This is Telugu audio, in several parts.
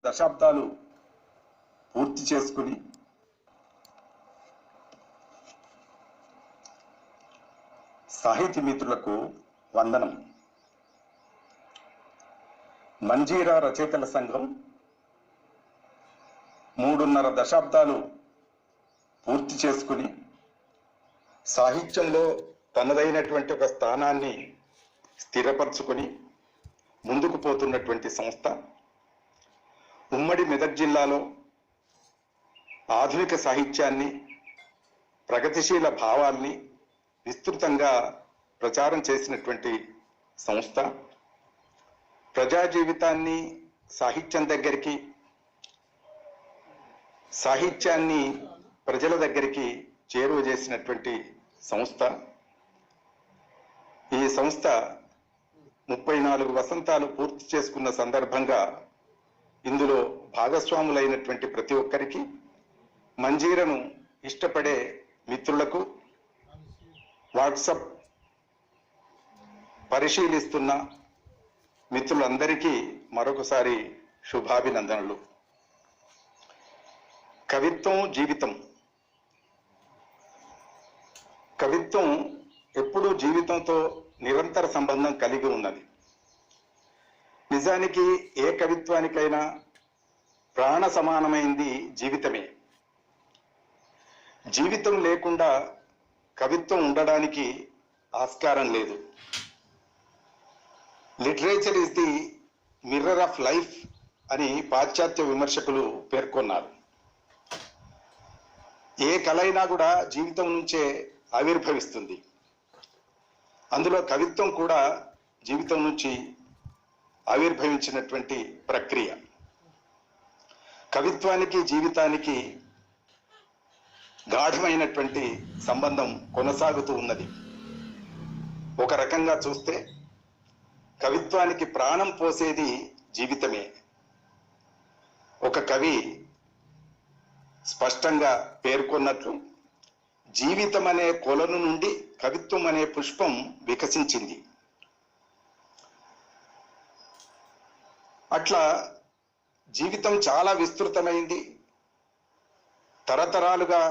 దశాబ్దాలు పూర్తి చేసుకుని సాహితీ మిత్రులకు వందనం. మంజీరా రచయితల సంఘం 3.5 దశాబ్దాలు పూర్తి చేసుకుని సాహిత్యంలో తనదైనటువంటి ఒక స్థానాన్ని స్థిరపరచుకొని ముందుకు పోతున్నటువంటి సంస్థ. ఉమ్మడి మెదక్ జిల్లాలో ఆధునిక సాహిత్యాన్ని, ప్రగతిశీల భావాల్ని విస్తృతంగా ప్రచారం చేసినటువంటి సంస్థ. ప్రజా జీవితాన్ని సాహిత్యం దగ్గరికి, సాహిత్యాన్ని ప్రజల దగ్గరికి చేరువ చేసినటువంటి సంస్థ. ఈ సంస్థ 34 వసంతాలు పూర్తి చేసుకున్న సందర్భంగా ఇందులో భాగస్వాములైనటువంటి ప్రతి ఒక్కరికి, మంజీరను ఇష్టపడే మిత్రులకు, వాట్సాప్ పరిశీలిస్తున్న మిత్రులందరికీ మరొకసారి శుభాభినందనలు. కవిత్వం జీవితం. కవిత్వం ఎప్పుడూ జీవితంతో నిరంతర సంబంధం కలిగి ఉన్నది. నిజానికి ఏ కవిత్వానికైనా ప్రాణ సమానమైంది జీవితమే. జీవితం లేకుండా కవిత్వం ఉండడానికి ఆస్కారం లేదు. Literature is the mirror of life అని పాశ్చాత్య విమర్శకులు పేర్కొన్నారు. ఏ కళ అయినా కూడా జీవితం నుంచే ఆవిర్భవిస్తుంది. అందులో కవిత్వం కూడా జీవితం నుంచి ఆవిర్భవించినటువంటి ప్రక్రియ. కవిత్వానికి జీవితానికి గాఢమైనటువంటి సంబంధం కొనసాగుతూ ఉన్నది. ఒక రకంగా చూస్తే కవిత్వానికి ప్రాణం పోసేది జీవితమే. ఒక కవి స్పష్టంగా పేర్కొన్నట్లు, జీవితం అనే కొలను నుండి కవిత్వం అనే పుష్పం వికసించింది. అట్లా జీవితం చాలా విస్తృతమైంది. తరతరాలుగా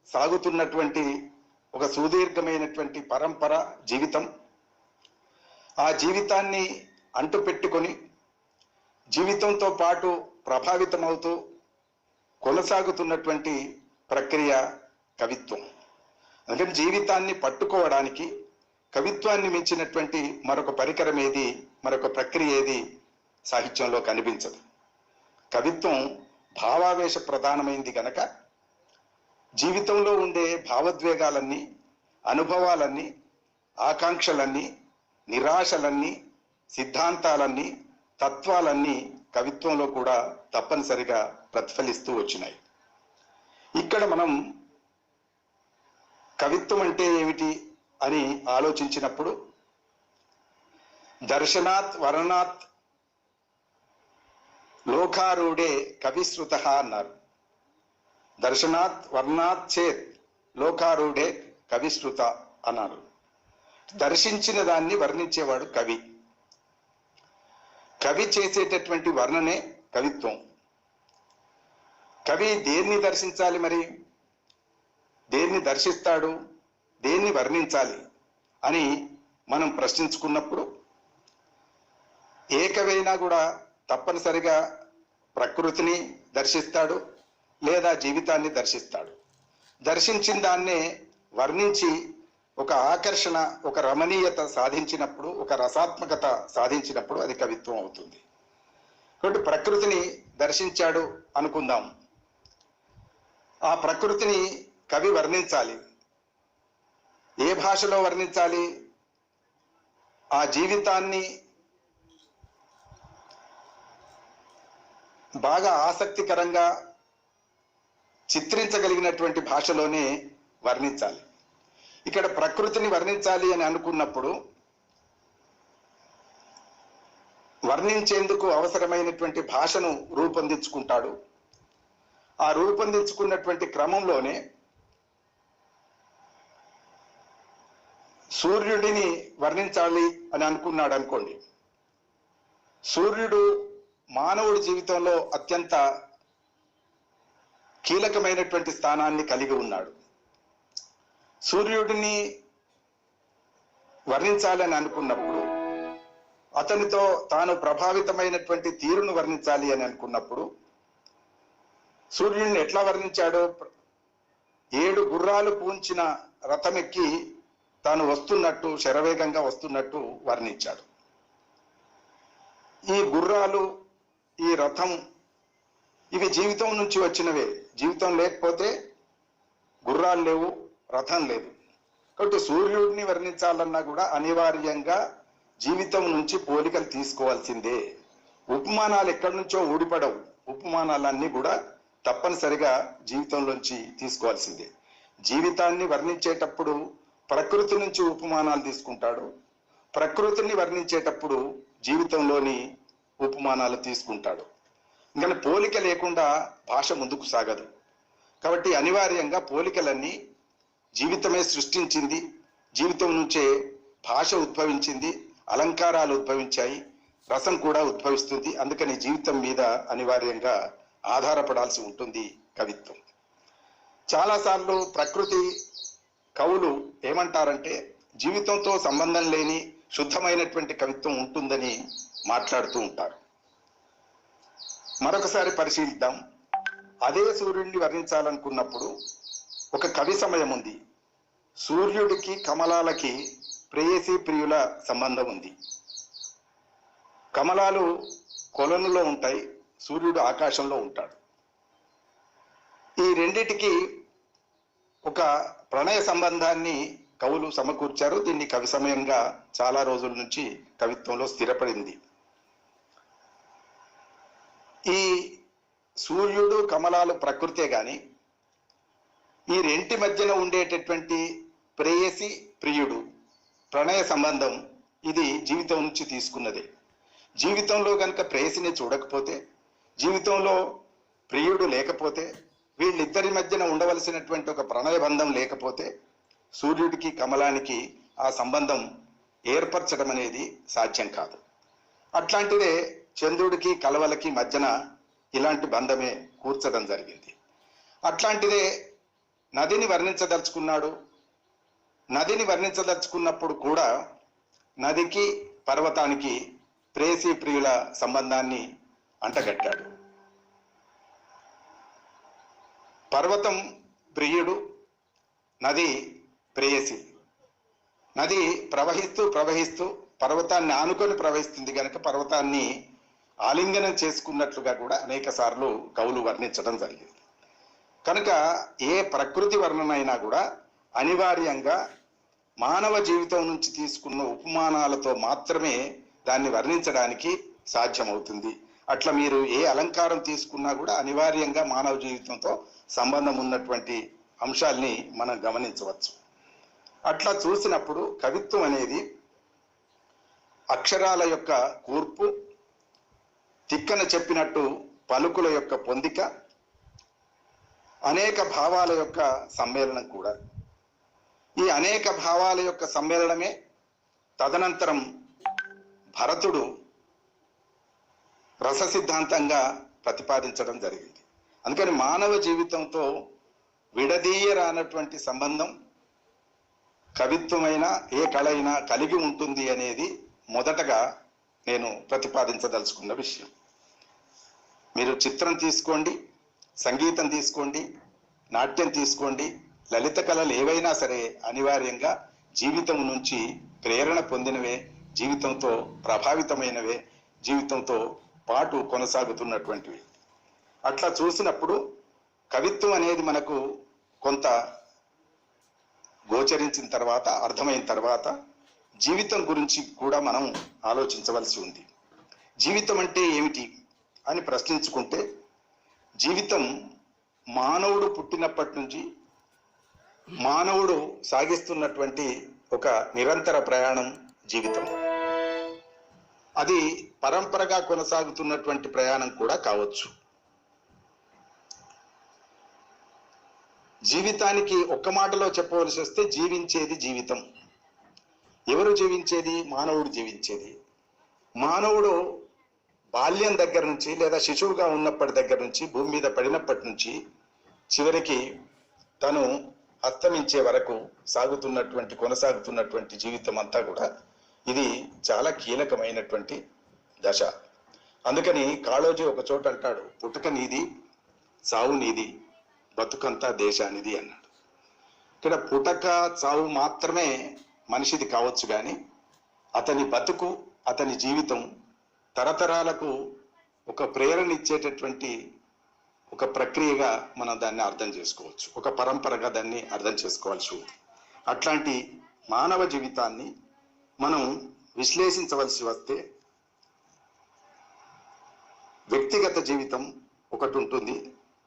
సాగుతున్నటువంటి ఒక సుదీర్ఘమైనటువంటి పరంపర జీవితం. ఆ జీవితాన్ని అంటుపెట్టుకొని జీవితంతో పాటు ప్రభావితమవుతూ కొనసాగుతున్నటువంటి ప్రక్రియ కవిత్వం. అందుకని జీవితాన్ని పట్టుకోవడానికి కవిత్వాన్ని మించినటువంటి మరొక పరికరం ఏది, మరొక ప్రక్రియ ఏది సాహిత్యంలో కనిపించదు. కవిత్వం భావావేశ ప్రధానమైంది కనుక జీవితంలో ఉండే భావోద్వేగాలన్నీ, అనుభవాలన్నీ, ఆకాంక్షలన్నీ, నిరాశలన్నీ, సిద్ధాంతాలన్నీ, తత్వాలన్నీ కవిత్వంలో కూడా తప్పనిసరిగా ప్రతిఫలిస్తూ వచ్చినాయి. ఇక్కడ మనం కవిత్వం అంటే ఏమిటి అని ఆలోచించినప్పుడు దర్శనాత్ వర్ణనాత్ లోకారూఢే కవిశ్రుత అన్నారు. దర్శనాత్ వర్ణనాత్ చేత్ లోకారూఢే కవిశ్రుత అన్నారు. దర్శించిన దాన్ని వర్ణించేవాడు కవి. కవి చేసేటటువంటి వర్ణనే కవిత్వం. కవి దేన్ని దర్శించాలి, మరి దేన్ని దర్శిస్తాడు, దేన్ని వర్ణించాలి అని మనం ప్రశ్నించుకున్నప్పుడు ఏ కవైనా కూడా తప్పనిసరిగా ప్రకృతిని దర్శిస్తాడు, లేదా జీవితాన్ని దర్శిస్తాడు. దర్శించిన దాన్నే వర్ణించి ఒక ఆకర్షణ, ఒక రమణీయత సాధించినప్పుడు, ఒక రసాత్మకత సాధించినప్పుడు అది కవిత్వం అవుతుంది. కాబట్టి ప్రకృతిని దర్శించాడు అనుకుందాం. ఆ ప్రకృతిని కవి వర్ణించాలి. ఏ భాషలో వర్ణించాలి? ఆ జీవితాన్ని బాగా ఆసక్తికరంగా చిత్రించగలిగినటువంటి భాషలోనే వర్ణించాలి. ఇక్కడ ప్రకృతిని వర్ణించాలి అని అనుకున్నప్పుడు వర్ణించేందుకు అవసరమైనటువంటి భాషను రూపొందించుకుంటాడు. ఆ రూపొందించుకున్నటువంటి క్రమంలోనే సూర్యుడిని వర్ణించాలి అని అనుకున్నాడు అనుకోండి. సూర్యుడు మానవుడి జీవితంలో అత్యంత కీలకమైనటువంటి స్థానాన్ని కలిగి ఉన్నాడు. సూర్యుడిని వర్ణించాలని అనుకున్నప్పుడు, అతనితో తాను ప్రభావితమైనటువంటి తీరును వర్ణించాలి అని అనుకున్నప్పుడు సూర్యుడిని ఎట్లా వర్ణించాడో, 7 గుర్రాలు పూంచిన రథమెక్కి తాను వస్తున్నట్టు, శరవేగంగా వస్తున్నట్టు వర్ణించాడు. ఈ గుర్రాలు, ఈ రథం, ఇవి జీవితం నుంచి వచ్చినవే. జీవితం లేకపోతే గుర్రాలు లేవు, రథం లేదు. కాబట్టి సూర్యుడిని వర్ణించాలన్నా కూడా అనివార్యంగా జీవితం నుంచి పోలికలు తీసుకోవాల్సిందే. ఉపమానాలు ఎక్కడి నుంచో ఊడిపడవు. ఉపమానాలన్నీ కూడా తప్పనిసరిగా జీవితంలోంచి తీసుకోవాల్సిందే. జీవితాన్ని వర్ణించేటప్పుడు ప్రకృతి నుంచి ఉపమానాలు తీసుకుంటాడు, ప్రకృతిని వర్ణించేటప్పుడు జీవితంలోని ఉపమానాలు తీసుకుంటాడు. ఇంకా పోలిక లేకుండా భాష ముందుకు సాగదు. కాబట్టి అనివార్యంగా పోలికలన్నీ జీవితమే సృష్టించింది, జీవితం నుంచే భాష ఉద్భవించింది, అలంకారాలు ఉద్భవించాయి, రసం కూడా ఉద్భవిస్తుంది. అందుకని జీవితం మీద అనివార్యంగా ఆధారపడాల్సి ఉంటుంది కవిత్వం. చాలాసార్లు ప్రకృతి కవులు ఏమంటారంటే జీవితంతో సంబంధం లేని శుద్ధమైనటువంటి కవిత్వం ఉంటుందని మాట్లాడుతూ ఉంటారు. మరొకసారి పరిశీలిద్దాం. అదే సూర్యుడిని వర్ణించాలనుకున్నప్పుడు ఒక కవి సమయం ఉంది. సూర్యుడికి కమలాలకి ప్రేయసి ప్రియుల సంబంధం ఉంది. కమలాలు కొలనులో ఉంటాయి, సూర్యుడు ఆకాశంలో ఉంటాడు. ఈ రెండిటికి ఒక ప్రణయ సంబంధాన్ని కవులు సమకూర్చారు. దీన్ని కవి సమయంగా చాలా రోజుల నుంచి కవిత్వంలో స్థిరపడింది. ఈ సూర్యుడు కమలాలు ప్రకృతే గాని ఈ రెంటి మధ్యన ఉండేటటువంటి ప్రేయసి ప్రియుడు ప్రణయ సంబంధం, ఇది జీవితం నుంచి తీసుకున్నదే. జీవితంలో కనుక ప్రేయసిని చూడకపోతే, జీవితంలో ప్రియుడు లేకపోతే, వీళ్ళిద్దరి మధ్యన ఉండవలసినటువంటి ఒక ప్రణయ బంధం లేకపోతే సూర్యుడికి కమలానికి ఆ సంబంధం ఏర్పరచడం అనేది సాధ్యం కాదు. అట్లాంటిదే చంద్రుడికి కలవలకి మధ్యన ఇలాంటి బంధమే కూర్చడం జరిగింది. అట్లాంటిదే నదిని వర్ణించదలుచుకున్నాడు. నదిని వర్ణించదలుచుకున్నప్పుడు కూడా నదికి పర్వతానికి ప్రేయసి ప్రియుల సంబంధాన్ని అంటగట్టాడు. పర్వతం ప్రియుడు, నది ప్రేయసి. నది ప్రవహిస్తూ ప్రవహిస్తూ పర్వతాన్ని ఆనుకొని ప్రవహిస్తుంది కనుక పర్వతాన్ని ఆలింగనం చేసుకున్నట్లుగా కూడా అనేక సార్లు కవులు వర్ణించడం జరిగింది. కనుక ఏ ప్రకృతి వర్ణన అయినా కూడా అనివార్యంగా మానవ జీవితం నుంచి తీసుకున్న ఉపమానాలతో మాత్రమే దాన్ని వర్ణించడానికి సాధ్యమవుతుంది. అట్లా మీరు ఏ అలంకారం తీసుకున్నా కూడా అనివార్యంగా మానవ జీవితంతో సంబంధం ఉన్నటువంటి అంశాల్ని మనం గమనించవచ్చు. అట్లా చూసినప్పుడు కవిత్వం అనేది అక్షరాల యొక్క కూర్పు, తిక్కన చెప్పినట్టు పలుకుల యొక్క పొందిక, అనేక భావాల యొక్క సమ్మేళనం కూడా. ఈ అనేక భావాల యొక్క సమ్మేళనమే తదనంతరం భరతుడు రస సిద్ధాంతంగా ప్రతిపాదించడం జరిగింది. అందుకని మానవ జీవితంతో విడదీయరానటువంటి సంబంధం కవిత్వమైనా ఏ కళ అయినా కలిగి ఉంటుంది అనేది మొదటగా నేను ప్రతిపాదించదలుచుకున్న విషయం. మీరు చిత్రం తీసుకోండి, సంగీతం తీసుకోండి, నాట్యం తీసుకోండి, లలిత కళలు ఏవైనా సరే అనివార్యంగా జీవితం నుంచి ప్రేరణ పొందినవే, జీవితంతో ప్రభావితమైనవే, జీవితంతో పాటు కొనసాగుతున్నటువంటివి. అట్లా చూసినప్పుడు కవిత్వం అనేది మనకు కొంత గోచరించిన తర్వాత, అర్థమైన తర్వాత జీవితం గురించి కూడా మనం ఆలోచించవలసి ఉంది. జీవితం అంటే ఏమిటి అని ప్రశ్నించుకుంటే, జీవితం మానవుడు పుట్టినప్పటి నుంచి మానవుడు సాగిస్తున్నటువంటి ఒక నిరంతర ప్రయాణం జీవితం. అది పరంపరగా కొనసాగుతున్నటువంటి ప్రయాణం కూడా కావచ్చు. జీవితానికి ఒక్క మాటలో చెప్పవలసి వస్తే జీవించేది జీవితం. ఎవరు జీవించేది? మానవుడు జీవించేది. మానవుడు బాల్యం దగ్గర నుంచి లేదా శిశువుగా ఉన్నప్పటి దగ్గర నుంచి భూమి మీద పడినప్పటి నుంచి చివరికి తను అస్తమించే వరకు కొనసాగుతున్నటువంటి జీవితం అంతా కూడా ఇది చాలా కీలకమైనటువంటి దశ. అందుకని కాళోజీ ఒక చోట అంటాడు, పుట్టుక నీది, చావు నీది, బతుకంతా దేశానిది అన్నాడు. ఇక్కడ పుటక చావు మాత్రమే మనిషిది కావచ్చు, కానీ అతని బతుకు, అతని జీవితం తరతరాలకు ఒక ప్రేరణ ఇచ్చేటటువంటి ఒక ప్రక్రియగా మనం దాన్ని అర్థం చేసుకోవచ్చు, ఒక పరంపరగా దాన్ని అర్థం చేసుకోవాల్సి ఉంది. అట్లాంటి మానవ జీవితాన్ని మనం విశ్లేషించవలసి వస్తే వ్యక్తిగత జీవితం ఒకటి ఉంటుంది.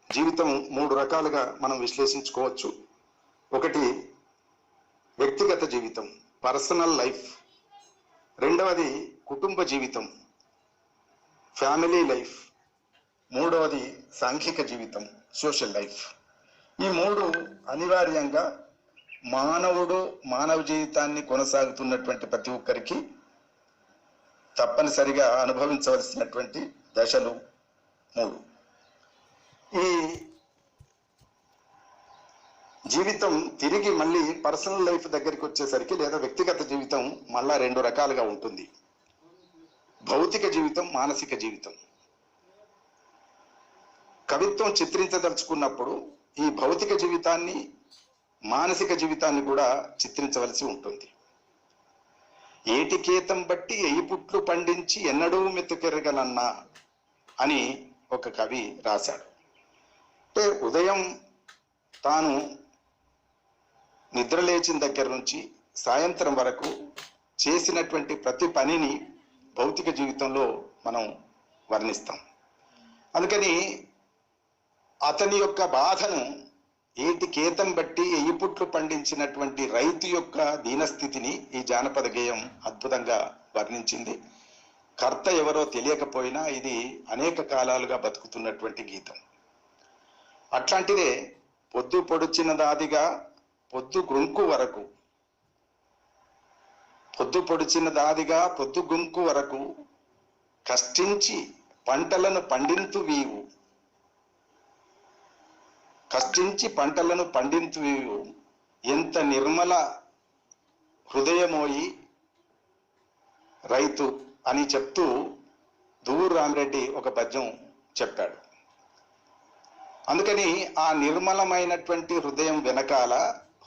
జీవితం 3 రకాలుగా మనం విశ్లేషించుకోవచ్చు. ఒకటి వ్యక్తిగత జీవితం, పర్సనల్ లైఫ్. రెండవది కుటుంబ జీవితం, ఫ్యామిలీ లైఫ్. మూడవది సాంఘిక జీవితం, సోషల్ లైఫ్. ఈ 3 అనివార్యంగా మానవ జీవితాన్ని కొనసాగుతున్నటువంటి ప్రతి ఒక్కరికి తప్పనిసరిగా అనుభవించవలసినటువంటి దశలు 3. ఈ జీవితం తిరిగి మళ్ళీ పర్సనల్ లైఫ్ దగ్గరికి వచ్చేసరికి లేదా వ్యక్తిగత జీవితం మళ్ళా 2 రకాలుగా ఉంటుంది. భౌతిక జీవితం, మానసిక జీవితం. కవిత్వం చిత్రించదలుచుకున్నప్పుడు ఈ భౌతిక జీవితాన్ని, మానసిక జీవితాన్ని కూడా చిత్రించవలసి ఉంటుంది. ఏటికేతం బట్టి ఎయి పుట్లు పండించి ఎన్నడూ మెతుకెరగనన్నా అని ఒక కవి రాశాడు. అంటే ఉదయం తాను నిద్ర లేచిన దగ్గర నుంచి సాయంత్రం వరకు చేసినటువంటి ప్రతి పనిని భౌతిక జీవితంలో మనం వర్ణిస్తాం. అందుకని అతని యొక్క బాధను ఏటికేతం బట్టి ఎయ్యి పుట్లు పండించినటువంటి రైతు యొక్క దీనస్థితిని ఈ జానపద గేయం అద్భుతంగా వర్ణించింది. కర్త ఎవరో తెలియకపోయినా ఇది అనేక కాలాలుగా బతుకుతున్నటువంటి గీతం. అట్లాంటిదే పొద్దు పొడిచిన దాదిగా పొద్దు గుంకు వరకు, పొద్దు పొడిచిన దాదిగా పొద్దు గుంకు వరకు కష్టించి పంటలను పండింతు వీవు, కష్టించి పంటలను పండింతు వీవు, ఎంత నిర్మల హృదయమోయి రైతు అని చెప్తూ దువ్వూరు రామిరెడ్డి ఒక పద్యం చెప్పాడు. అందుకని ఆ నిర్మలమైనటువంటి హృదయం వెనకాల,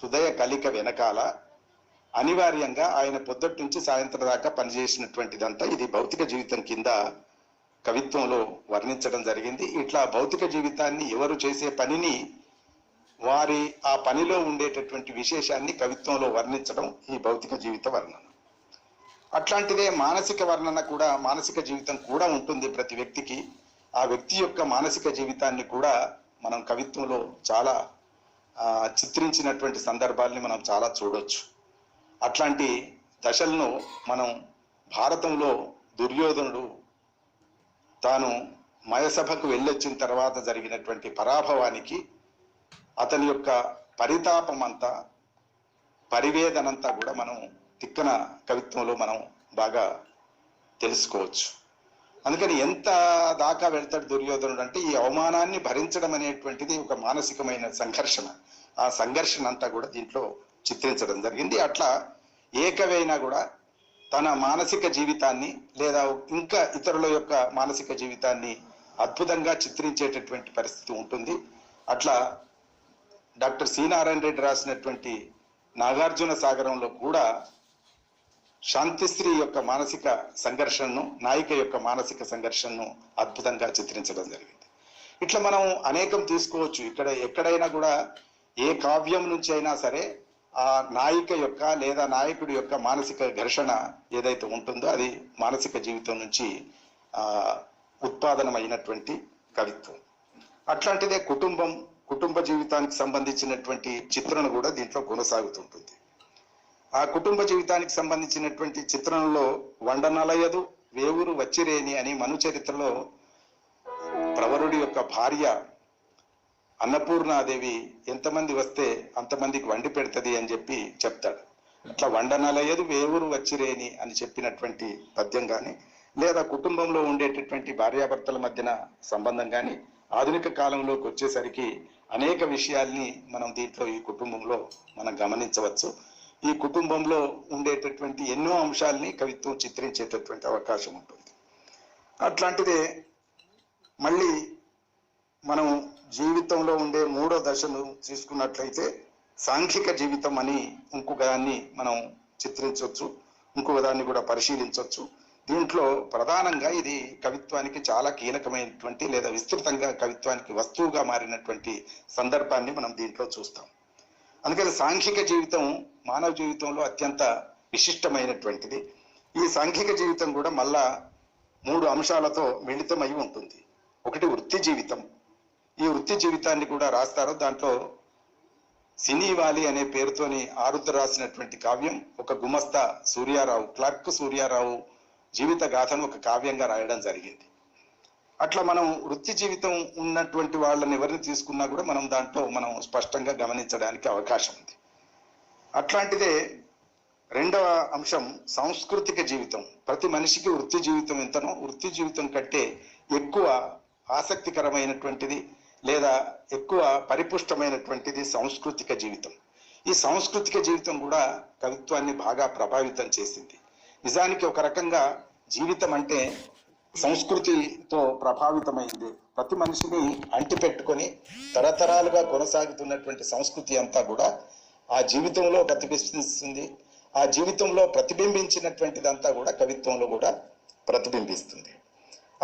హృదయ కలిక వెనకాల అనివార్యంగా ఆయన పొద్దుటి నుంచి సాయంత్రం దాకా పనిచేసినటువంటిదంతా ఇది భౌతిక జీవితం కింద కవిత్వంలో వర్ణించడం జరిగింది. ఇట్లా భౌతిక జీవితాన్ని, ఎవరు చేసే పనిని, వారి ఆ పనిలో ఉండేటటువంటి విశేషాన్ని కవిత్వంలో వర్ణించడం ఈ భౌతిక జీవిత వర్ణన. అట్లాంటిదే మానసిక వర్ణన కూడా, మానసిక జీవితం కూడా ఉంటుంది ప్రతి వ్యక్తికి. ఆ వ్యక్తి యొక్క మానసిక జీవితాన్ని కూడా మనం కవిత్వంలో చాలా చిత్రించినటువంటి సందర్భాల్ని మనం చాలా చూడొచ్చు. అట్లాంటి దశలను మనం భారతంలో దుర్యోధనుడు తాను మయసభకు వెళ్ళొచ్చిన తర్వాత జరిగినటువంటి పరాభవానికి అతని యొక్క పరితాపం అంతా, పరివేదనంతా కూడా మనం తిక్కన కవిత్వంలో మనం బాగా తెలుసుకోవచ్చు. అందుకని ఎంత దాకా వెళ్తాడు దుర్యోధనుడు అంటే ఈ అవమానాన్ని భరించడం అనేటువంటిది ఒక మానసికమైన సంఘర్షణ. ఆ సంఘర్షణ అంతా కూడా దీంట్లో చిత్రించడం జరిగింది. అట్లా ఏ కవి అయినా కూడా తన మానసిక జీవితాన్ని లేదా ఇంకా ఇతరుల యొక్క మానసిక జీవితాన్ని అద్భుతంగా చిత్రించేటటువంటి పరిస్థితి ఉంటుంది. అట్లా డాక్టర్ సి నారాయణ రెడ్డి రాసినటువంటి నాగార్జున సాగరంలో కూడా శాంతిశ్రీ యొక్క మానసిక సంఘర్షణను, నాయిక యొక్క మానసిక సంఘర్షణను అద్భుతంగా చిత్రించడం జరిగింది. ఇట్లా మనం అనేకం తీసుకోవచ్చు. ఎక్కడైనా కూడా ఏ కావ్యం నుంచి అయినా సరే ఆ నాయిక యొక్క లేదా నాయకుడి యొక్క మానసిక ఘర్షణ ఏదైతే ఉంటుందో అది మానసిక జీవితం నుంచి ఉత్పాదనమైనటువంటి కవిత్వం. అట్లాంటిదే కుటుంబ జీవితానికి సంబంధించినటువంటి చిత్రణ కూడా దీంట్లో కొనసాగుతుంటుంది. ఆ కుటుంబ జీవితానికి సంబంధించినటువంటి చిత్రణలో వండనలయదు వేవురు వచ్చిరేని అని మను చరిత్రలో ప్రవరుడి యొక్క భార్య అన్నపూర్ణాదేవి ఎంతమంది వస్తే అంతమందికి వండి పెడుతుంది అని చెప్పి చెప్తాడు. అట్లా వండనలయదు వేవురు వచ్చిరేని అని చెప్పినటువంటి పద్యం కానీ, లేదా కుటుంబంలో ఉండేటటువంటి భార్యాభర్తల మధ్యన సంబంధం కానీ ఆధునిక కాలంలోకి వచ్చేసరికి అనేక విషయాల్ని మనం దీంట్లో ఈ కుటుంబంలో మనం గమనించవచ్చు. ఈ కుటుంబంలో ఉండేటటువంటి ఎన్నో అంశాలని కవిత్వం చిత్రించేటటువంటి అవకాశం ఉంటుంది. అట్లాంటిదే మళ్ళీ మనం జీవితంలో ఉండే మూడో దశను తీసుకున్నట్లయితే సాంఘిక జీవితం అని ఇంకొక దాన్ని మనం చిత్రించవచ్చు, ఇంకొక దాన్ని కూడా పరిశీలించవచ్చు. దీంట్లో ప్రధానంగా ఇది కవిత్వానికి చాలా కీలకమైనటువంటి లేదా విస్తృతంగా కవిత్వానికి వస్తువుగా మారినటువంటి సందర్భాన్ని మనం దీంట్లో చూస్తాం. అందుకని సాంఘిక జీవితం మానవ జీవితంలో అత్యంత విశిష్టమైనటువంటిది. ఈ సాంఘిక జీవితం కూడా మళ్ళా 3 అంశాలతో మిళితమై ఉంటుంది. ఒకటి వృత్తి జీవితం. ఈ వృత్తి జీవితాన్ని కూడా రాస్తారు. దాంట్లో సినీవాలి అనే పేరుతోని ఆరుద్ర రాసినటువంటి కావ్యం ఒక గుమస్తా సూర్యారావు, క్లర్క్ సూర్యారావు జీవిత గాథను ఒక కావ్యంగా రాయడం జరిగింది. అట్లా మనం వృత్తి జీవితం ఉన్నటువంటి వాళ్ళని ఎవరిని తీసుకున్నా కూడా మనం దాంట్లో మనం స్పష్టంగా గమనించడానికి అవకాశం ఉంది. అట్లాంటిదే రెండవ అంశం సాంస్కృతిక జీవితం. ప్రతి మనిషికి వృత్తి జీవితం ఎంతనో వృత్తి జీవితం కంటే ఎక్కువ ఆసక్తికరమైనటువంటిది లేదా ఎక్కువ పరిపుష్టమైనటువంటిది సాంస్కృతిక జీవితం. ఈ సాంస్కృతిక జీవితం కూడా కవిత్వాన్ని బాగా ప్రభావితం చేసింది. నిజానికి ఒక రకంగా జీవితం అంటే సంస్కృతితో ప్రభావితమైంది. ప్రతి మనిషిని అంటిపెట్టుకొని తరతరాలుగా కొనసాగుతున్నటువంటి సంస్కృతి అంతా కూడా ఆ జీవితంలో ప్రతిబింబిస్తుంది. ఆ జీవితంలో ప్రతిబింబించినటువంటిదంతా కూడా కవిత్వంలో కూడా ప్రతిబింబిస్తుంది.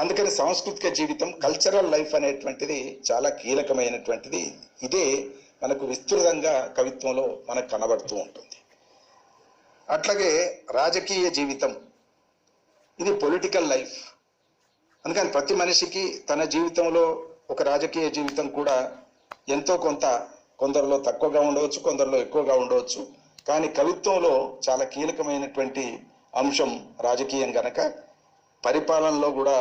అందుకని సాంస్కృతిక జీవితం, కల్చరల్ లైఫ్ అనేటువంటిది చాలా కీలకమైనటువంటిది. ఇదే మనకు విస్తృతంగా కవిత్వంలో మనకు కనబడుతూ ఉంటుంది. అట్లాగే రాజకీయ జీవితం, ఇది పొలిటికల్ లైఫ్. అందుకని ప్రతి మనిషికి తన జీవితంలో ఒక రాజకీయ జీవితం కూడా ఎంతో కొంత, కొందరిలో తక్కువగా ఉండవచ్చు, కొందరిలో ఎక్కువగా ఉండవచ్చు. కానీ కవిత్వంలో చాలా కీలకమైనటువంటి అంశం రాజకీయం గనక, పరిపాలనలో కూడా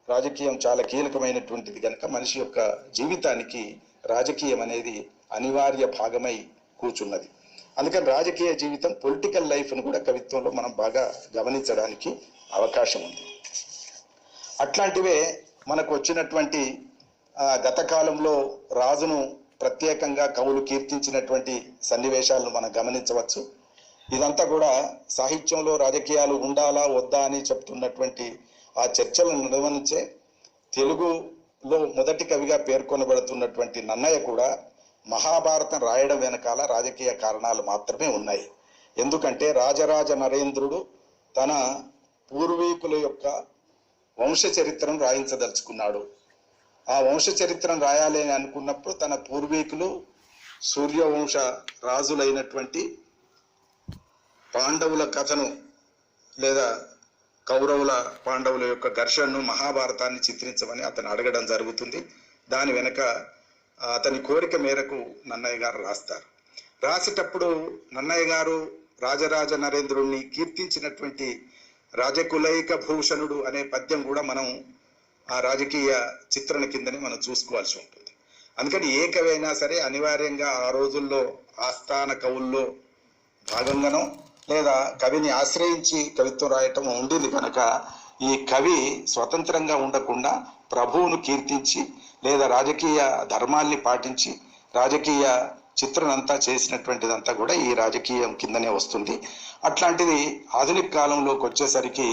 రాజకీయం చాలా కీలకమైనటువంటిది కనుక మనిషి యొక్క జీవితానికి రాజకీయం అనేది అనివార్య భాగమై కూర్చున్నది. అందుకని రాజకీయ జీవితం, పొలిటికల్ లైఫ్ను కూడా కవిత్వంలో మనం బాగా గమనించడానికి అవకాశం ఉంది. అట్లాంటివే మనకు వచ్చినటువంటి గత కాలంలో రాజును ప్రత్యేకంగా కవులు కీర్తించినటువంటి సన్నివేశాలను మనం గమనించవచ్చు. ఇదంతా కూడా సాహిత్యంలో రాజకీయాలు ఉండాలా వద్దా అని చెప్తున్నటువంటి ఆ చర్చలను నిర్వహించే తెలుగులో మొదటి కవిగా పేర్కొనబడుతున్నటువంటి నన్నయ్య కూడా మహాభారతం రాయడం వెనకాల రాజకీయ కారణాలు మాత్రమే ఉన్నాయి. ఎందుకంటే రాజరాజ నరేంద్రుడు తన పూర్వీకుల యొక్క వంశ చరిత్రను రాయించదలుచుకున్నాడు. ఆ వంశ చరిత్రను రాయాలి అని అనుకున్నప్పుడు తన పూర్వీకులు సూర్యవంశ రాజులైనటువంటి పాండవుల కథను లేదా కౌరవుల పాండవుల యొక్క ఘర్షణను, మహాభారతాన్ని చిత్రించమని అతను అడగడం జరుగుతుంది. దాని వెనక అతని కోరిక మేరకు నన్నయ్య గారు రాస్తారు. రాసేటప్పుడు నన్నయ్య గారు రాజరాజ నరేంద్రుణ్ణి కీర్తించినటువంటి రాజకులైక భూషణుడు అనే పద్యం కూడా మనం ఆ రాజకీయ చిత్రణ కిందని మనం చూసుకోవాల్సి ఉంటుంది. అందుకని ఏ కవి అయినా సరే అనివార్యంగా ఆ రోజుల్లో ఆస్థాన కవుల్లో భాగంగానో లేదా కవిని ఆశ్రయించి కవిత్వం రాయటం ఉండింది కనుక ఈ కవి స్వతంత్రంగా ఉండకుండా ప్రభువును కీర్తించి లేదా రాజకీయ ధర్మాల్ని పాటించి రాజకీయ చిత్రణ అంతా చేసినటువంటిదంతా కూడా ఈ రాజకీయం కిందనే వస్తుంది. అట్లాంటిది ఆధునిక కాలంలోకి వచ్చేసరికి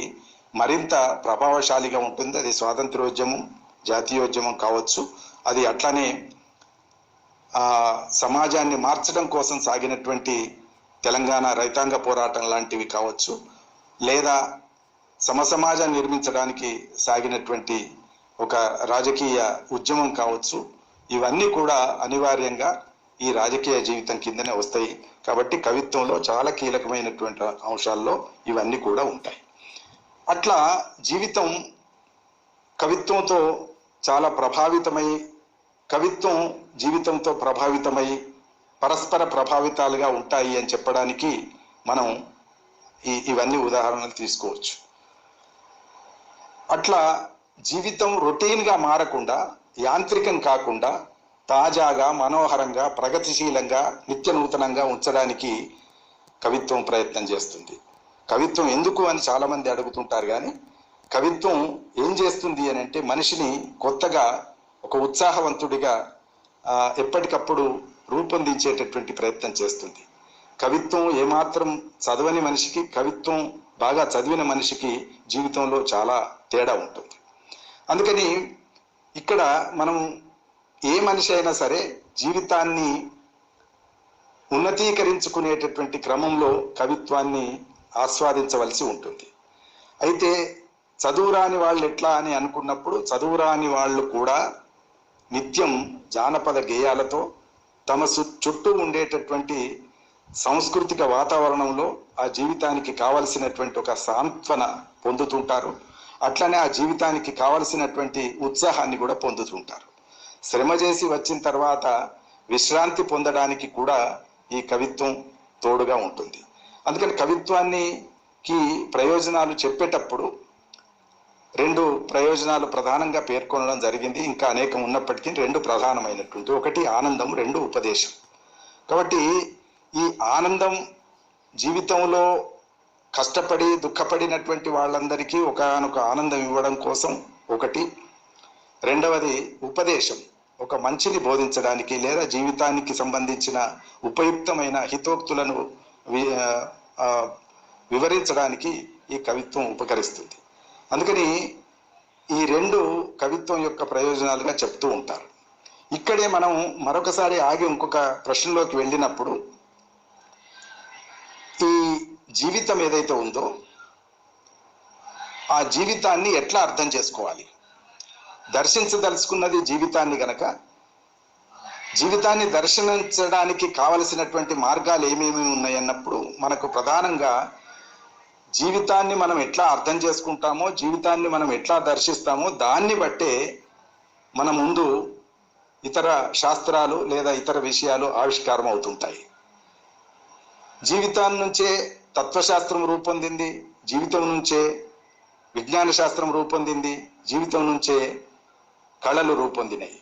మరింత ప్రభావశాలిగా ఉంటుంది. అది స్వాతంత్ర్యోద్యమం, జాతీయోద్యమం కావచ్చు, అది అట్లానే సమాజాన్ని మార్చడం కోసం సాగినటువంటి తెలంగాణ రైతాంగ పోరాటం లాంటివి కావచ్చు, లేదా సమసమాజాన్ని నిర్మించడానికి సాగినటువంటి ఒక రాజకీయ ఉద్యమం కావచ్చు. ఇవన్నీ కూడా అనివార్యంగా ఈ రాజకీయ జీవితం కిందనే వస్తాయి. కాబట్టి కవిత్వంలో చాలా కీలకమైనటువంటి అంశాల్లో ఇవన్నీ కూడా ఉంటాయి. అట్లా జీవితం కవిత్వంతో చాలా ప్రభావితమై, కవిత్వం జీవితంతో ప్రభావితమై పరస్పర ప్రభావితాలుగా ఉంటాయి అని చెప్పడానికి మనం ఇవన్నీ ఉదాహరణలు తీసుకోవచ్చు. అట్లా జీవితం రొటీన్గా మారకుండా, యాంత్రికం కాకుండా తాజాగా, మనోహరంగా, ప్రగతిశీలంగా, నిత్య నూతనంగా ఉంచడానికి కవిత్వం ప్రయత్నం చేస్తుంది. కవిత్వం ఎందుకు అని చాలామంది అడుగుతుంటారు. కానీ కవిత్వం ఏం చేస్తుంది అని అంటే మనిషిని కొత్తగా ఒక ఉత్సాహవంతుడిగా ఎప్పటికప్పుడు రూపొందించేటటువంటి ప్రయత్నం చేస్తుంది. కవిత్వం ఏమాత్రం చదవని మనిషికి, కవిత్వం బాగా చదివిన మనిషికి జీవితంలో చాలా తేడా ఉంటుంది. అందుకని ఇక్కడ మనం ఏ మనిషి అయినా సరే జీవితాన్ని ఉన్నతీకరించుకునేటటువంటి క్రమంలో కవిత్వాన్ని ఆస్వాదించవలసి ఉంటుంది. అయితే చదువురాని వాళ్ళు ఎట్లా అని అనుకున్నప్పుడు, చదువురాని వాళ్ళు కూడా నిత్యం జానపద గేయాలతో తమ చుట్టూ ఉండేటటువంటి సాంస్కృతిక వాతావరణంలో ఆ జీవితానికి కావలసినటువంటి ఒక సాంత్వన పొందుతుంటారు. అట్లనే ఆ జీవితానికి కావలసినటువంటి ఉత్సాహాన్ని కూడా పొందుతుంటారు. శ్రమ చేసి వచ్చిన తర్వాత విశ్రాంతి పొందడానికి కూడా ఈ కవిత్వం తోడుగా ఉంటుంది. అందుకని కవిత్వానికి ప్రయోజనాలు చెప్పేటప్పుడు 2 ప్రయోజనాలు ప్రధానంగా పేర్కొనడం జరిగింది. ఇంకా అనేకం ఉన్నప్పటికీ 2 ప్రధానమైనటువంటి, ఒకటి ఆనందం, 2 ఉపదేశం. కాబట్టి ఈ ఆనందం జీవితంలో కష్టపడి దుఃఖపడినటువంటి వాళ్ళందరికీ ఒకానొక ఆనందం ఇవ్వడం కోసం ఒకటి, రెండవది ఉపదేశం, ఒక మంచిని బోధించడానికి లేదా జీవితానికి సంబంధించిన ఉపయుక్తమైన హితోక్తులను వివరించడానికి ఈ కవిత్వం ఉపకరిస్తుంది. అందుకని ఈ 2 కవిత్వం యొక్క ప్రయోజనాలుగా చెప్తూ ఉంటారు. ఇక్కడే మనం మరొకసారి ఆగి ఇంకొక ప్రశ్నలోకి వెళ్ళినప్పుడు, ఈ జీవితం ఏదైతే ఉందో ఆ జీవితాన్ని ఎట్లా అర్థం చేసుకోవాలి? దర్శించదలుచుకున్నది జీవితాన్ని గనక, జీవితాన్ని దర్శించడానికి కావలసినటువంటి మార్గాలు ఏమేమి ఉన్నాయన్నప్పుడు మనకు ప్రధానంగా జీవితాన్ని మనం ఎట్లా అర్థం చేసుకుంటామో, జీవితాన్ని మనం ఎట్లా దర్శిస్తామో దాన్ని బట్టే మన ముందు ఇతర శాస్త్రాలు లేదా ఇతర విషయాలు ఆవిష్కారం అవుతుంటాయి. జీవితాన్ని నుంచే తత్వశాస్త్రం రూపొందింది, జీవితం నుంచే విజ్ఞాన శాస్త్రం రూపొందింది, జీవితం నుంచే కళలు రూపొందినాయి.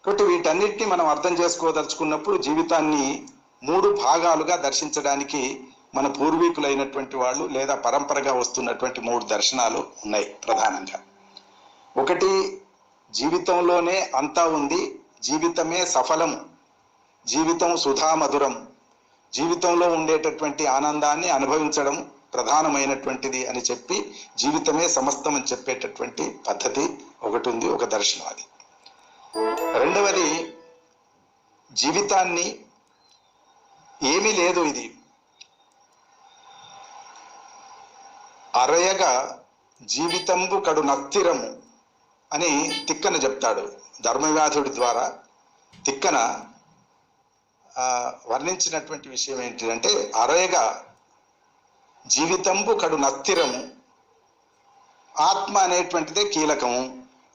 కాబట్టి వీటన్నిటిని మనం అర్థం చేసుకోదలుచుకున్నప్పుడు జీవితాన్ని 3 భాగాలుగా దర్శించడానికి మన పూర్వీకులైనటువంటి వాళ్ళు లేదా పరంపరగా వస్తున్నటువంటి 3 దర్శనాలు ఉన్నాయి ప్రధానంగా. ఒకటి, జీవితంలోనే అంతా ఉంది, జీవితమే సఫలం, జీవితం సుధామధురం, జీవితంలో ఉండేటటువంటి ఆనందాన్ని అనుభవించడం ప్రధానమైనటువంటిది అని చెప్పి జీవితమే సమస్తం అని చెప్పేటటువంటి పద్ధతి ఒకటి ఉంది, ఒక దర్శనం అది. రెండవది, జీవితాన్ని ఏమీ లేదు, ఇది అరయగా జీవితంబు కడు నత్తిరము అని తిక్కన చెప్తాడు. ధర్మవ్యాధుడి ద్వారా తిక్కన వర్ణించినటువంటి విషయం ఏంటంటే, అరయగా జీవితంబు కడు నత్తిరము, ఆత్మ అనేటువంటిదే కీలకము.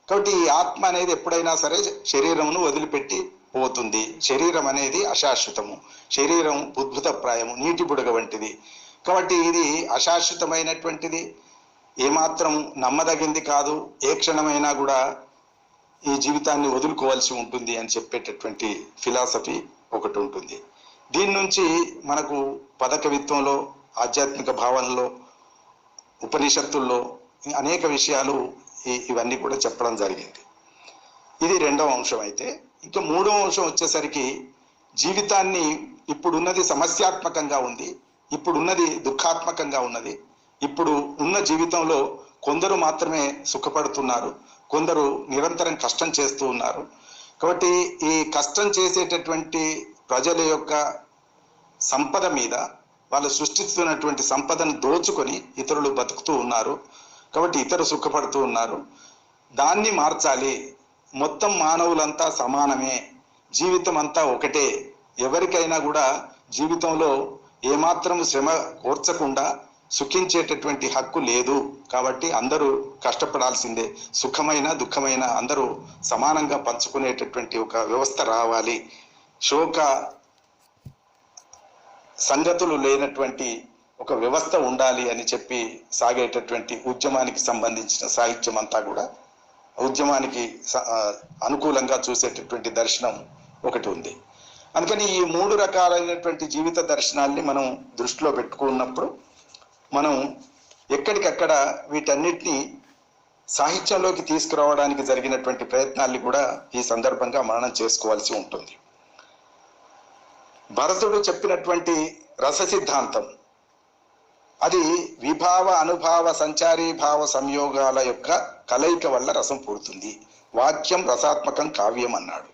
కాబట్టి ఈ ఆత్మ అనేది ఎప్పుడైనా సరే శరీరమును వదిలిపెట్టి పోతుంది. శరీరం అనేది అశాశ్వతము, శరీరం ఉద్భుతప్రాయము, నీటి బుడగ వంటిది. కాబట్టి ఇది అశాశ్వతమైనటువంటిది, ఏమాత్రం నమ్మదగింది కాదు, ఏ క్షణమైనా కూడా ఈ జీవితాన్ని వదులుకోవాల్సి ఉంటుంది అని చెప్పేటటువంటి ఫిలాసఫీ ఒకటి ఉంటుంది. దీని నుంచి మనకు పదకవిత్వంలో, ఆధ్యాత్మిక భావనలో, ఉపనిషత్తుల్లో అనేక విషయాలు ఇవన్నీ కూడా చెప్పడం జరిగింది. ఇది 2వ అంశం. అయితే ఇంకా 3వ అంశం వచ్చేసరికి జీవితాన్ని ఇప్పుడున్నది సమస్యాత్మకంగా ఉంది, ఇప్పుడున్నది దుఃఖాత్మకంగా ఉన్నది. ఇప్పుడు ఉన్న జీవితంలో కొందరు మాత్రమే సుఖపడుతున్నారు, కొందరు నిరంతరం కష్టం చేస్తూ ఉన్నారు. కాబట్టి ఈ కష్టం చేసేటటువంటి ప్రజల యొక్క సంపద మీద, వాళ్ళు సృష్టిస్తున్నటువంటి సంపదను దోచుకొని ఇతరులు బతుకుతూ ఉన్నారు. కాబట్టి ఇతరులు సుఖపడుతూ ఉన్నారు. దాన్ని మార్చాలి. మొత్తం మానవులంతా సమానమే, జీవితం అంతా ఒకటే, ఎవరికైనా కూడా జీవితంలో ఏమాత్రం శ్రమ కోర్చకుండా సుఖించేటటువంటి హక్కు లేదు. కాబట్టి అందరూ కష్టపడాల్సిందే, సుఖమైన దుఃఖమైన అందరూ సమానంగా పంచుకునేటటువంటి ఒక వ్యవస్థ రావాలి, శోక సంగతులు లేనటువంటి ఒక వ్యవస్థ ఉండాలి అని చెప్పి సాగేటటువంటి ఉద్యమానికి సంబంధించిన సాహిత్యం అంతా కూడా ఉద్యమానికి అనుకూలంగా చూసేటటువంటి దర్శనం ఒకటి ఉంది. అందుకని ఈ 3 రకాలైనటువంటి జీవిత దర్శనాల్ని మనం దృష్టిలో పెట్టుకున్నప్పుడు మనం ఎక్కడికక్కడ వీటన్నిటిని సాహిత్యంలోకి తీసుకురావడానికి జరిగినటువంటి ప్రయత్నాల్ని కూడా ఈ సందర్భంగా మననం చేసుకోవాల్సి ఉంటుంది. భరతుడు చెప్పినటువంటి రస సిద్ధాంతం అది విభావ అనుభావ సంచారీ భావ సంయోగాల యొక్క కలయిక వల్ల రసం పుడుతుంది. వాక్యం రసాత్మకం కావ్యం అన్నాడు.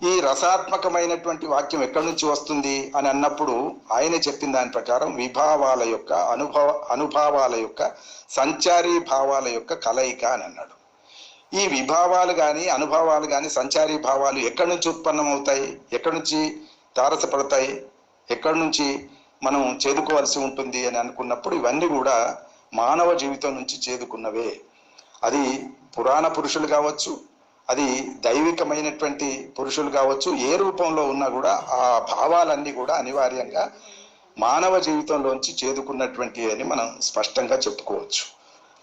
ఈ రసాత్మకమైనటువంటి వాక్యం ఎక్కడి నుంచి వస్తుంది అని అన్నప్పుడు ఆయన చెప్పిన దాని ప్రకారం విభావాల యొక్క అనుభావాల యొక్క సంచారీ భావాల యొక్క కలయిక అని అన్నాడు. ఈ విభావాలు కానీ అనుభవాలు కానీ సంచారీ భావాలు ఎక్కడి నుంచి ఉత్పన్నమవుతాయి, ఎక్కడి నుంచి తారసపడతాయి, ఎక్కడి నుంచి మనం చేదుకోవాల్సి ఉంటుంది అని అనుకున్నప్పుడు ఇవన్నీ కూడా మానవ జీవితం నుంచి చేదుకున్నవే. అది పురాణ పురుషులు కావచ్చు, అది దైవికమైనటువంటి పురుషులు కావచ్చు, ఏ రూపంలో ఉన్నా కూడా ఆ భావాలన్నీ కూడా అనివార్యంగా మానవ జీవితంలోంచి చేదుకున్నటువంటి అని మనం స్పష్టంగా చెప్పుకోవచ్చు.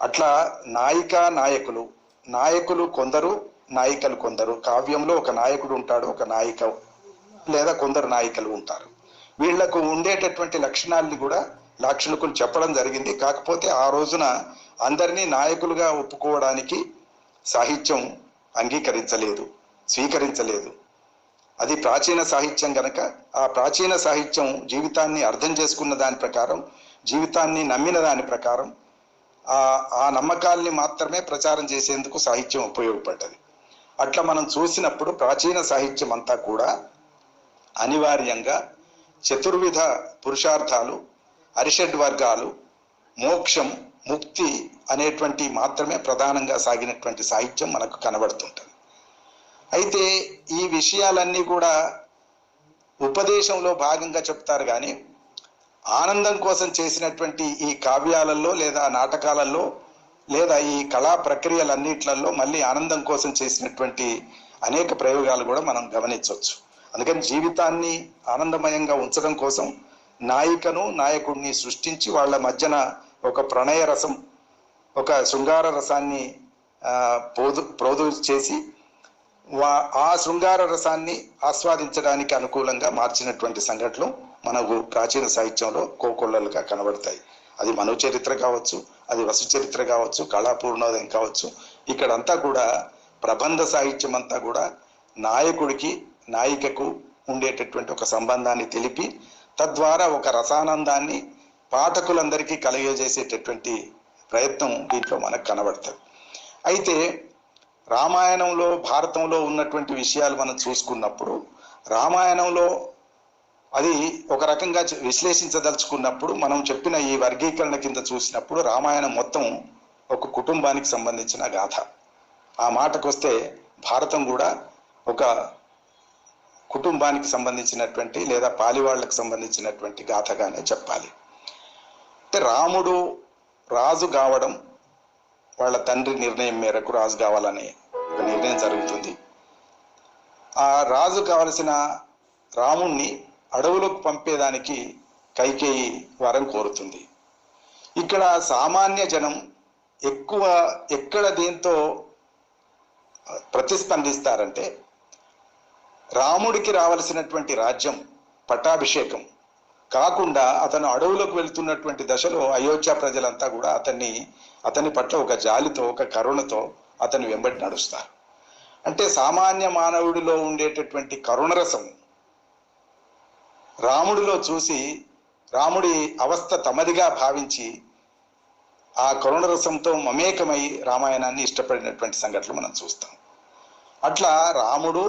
అట్లా నాయకులు కొందరు, నాయికలు కొందరు. కావ్యంలో ఒక నాయకుడు ఉంటాడు, ఒక నాయిక లేదా కొందరు నాయికలు ఉంటారు. వీళ్లకు ఉండేటటువంటి లక్షణాలని కూడా లాక్షణికులు చెప్పడం జరిగింది. కాకపోతే ఆ రోజున అందరినీ నాయకులుగా ఒప్పుకోవడానికి సాహిత్యం స్వీకరించలేదు. అది ప్రాచీన సాహిత్యం గనక ఆ ప్రాచీన సాహిత్యం జీవితాన్ని అర్థం చేసుకున్న దాని ప్రకారం, జీవితాన్ని నమ్మిన దాని ప్రకారం ఆ నమ్మకాల్ని మాత్రమే ప్రచారం చేసేందుకు సాహిత్యం ఉపయోగపడ్డది. అట్లా మనం చూసినప్పుడు ప్రాచీన సాహిత్యం అంతా కూడా అనివార్యంగా చతుర్విధ పురుషార్థాలు, అరిషడ్ వర్గాలు, మోక్షం, ముక్తి అనేటువంటి మాత్రమే ప్రధానంగా సాగినటువంటి సాహిత్యం మనకు కనబడుతుంటుంది. అయితే ఈ విషయాలన్నీ కూడా ఉపదేశంలో భాగంగా చెప్తారు కానీ ఆనందం కోసం చేసినటువంటి ఈ కావ్యాలలో లేదా నాటకాలలో లేదా ఈ కళా ప్రక్రియలన్నిట్లలో మళ్ళీ ఆనందం కోసం చేసినటువంటి అనేక ప్రయోగాలు కూడా మనం గమనించవచ్చు. అందుకని జీవితాన్ని ఆనందమయంగా ఉంచడం కోసం నాయకుడిని సృష్టించి వాళ్ళ మధ్యన ఒక ప్రణయ రసం, ఒక శృంగార రసాన్ని ప్రొడ్యూస్ చేసి ఆ శృంగార రసాన్ని ఆస్వాదించడానికి అనుకూలంగా మార్చినటువంటి సంఘటనలు మనకు ప్రాచీన సాహిత్యంలో కోకొల్లలుగా కనబడతాయి. అది మను చరిత్ర కావచ్చు, అది వసు చరిత్ర కావచ్చు, కళాపూర్ణోదయం కావచ్చు. ఇక్కడంతా కూడా ప్రబంధ సాహిత్యం అంతా కూడా నాయకుడికి నాయికకు ఉండేటటువంటి ఒక సంబంధాన్ని తెలిపి తద్వారా ఒక రసానందాన్ని పాఠకులందరికీ కలుగజేసేటటువంటి ప్రయత్నం దీంట్లో మనకు కనబడుతుంది. అయితే రామాయణంలో భారతంలో ఉన్నటువంటి విషయాలు మనం చూసుకున్నప్పుడు రామాయణంలో అది ఒక రకంగా విశ్లేషించదలుచుకున్నప్పుడు మనం చెప్పిన ఈ వర్గీకరణ కింద చూసినప్పుడు రామాయణం మొత్తం ఒక కుటుంబానికి సంబంధించిన గాథ. ఆ మాటకు వస్తే భారతం కూడా ఒక కుటుంబానికి సంబంధించినటువంటి లేదా పాలివాళ్లకు సంబంధించినటువంటి గాథగానే చెప్పాలి. అంటే రాముడు రాజు కావడం వాళ్ళ తండ్రి నిర్ణయం మేరకు రాజు కావాలనే ఒక నిర్ణయం జరుగుతుంది. ఆ రాజు కావలసిన రాముణ్ణి అడవులకు పంపేదానికి కైకేయి వరం కోరుతుంది. ఇక్కడ సామాన్య జనం ఎక్కడ దీంతో ప్రతిస్పందిస్తారంటే రాముడికి రావలసినటువంటి రాజ్యం పట్టాభిషేకం కాకుండా అతను అడవులకు వెళ్తున్నటువంటి దశలో అయోధ్య ప్రజలంతా కూడా అతని పట్ల ఒక జాలితో, ఒక కరుణతో అతని వెంబడి నడుస్తారు. అంటే సామాన్య మానవుడిలో ఉండేటటువంటి కరుణరసం రాముడిలో చూసి రాముడి అవస్థ తమదిగా భావించి ఆ కరుణరసంతో మమేకమై రామాయణాన్ని ఇష్టపడినటువంటి సంఘటనలు మనం చూస్తాం. అట్లా రాముడు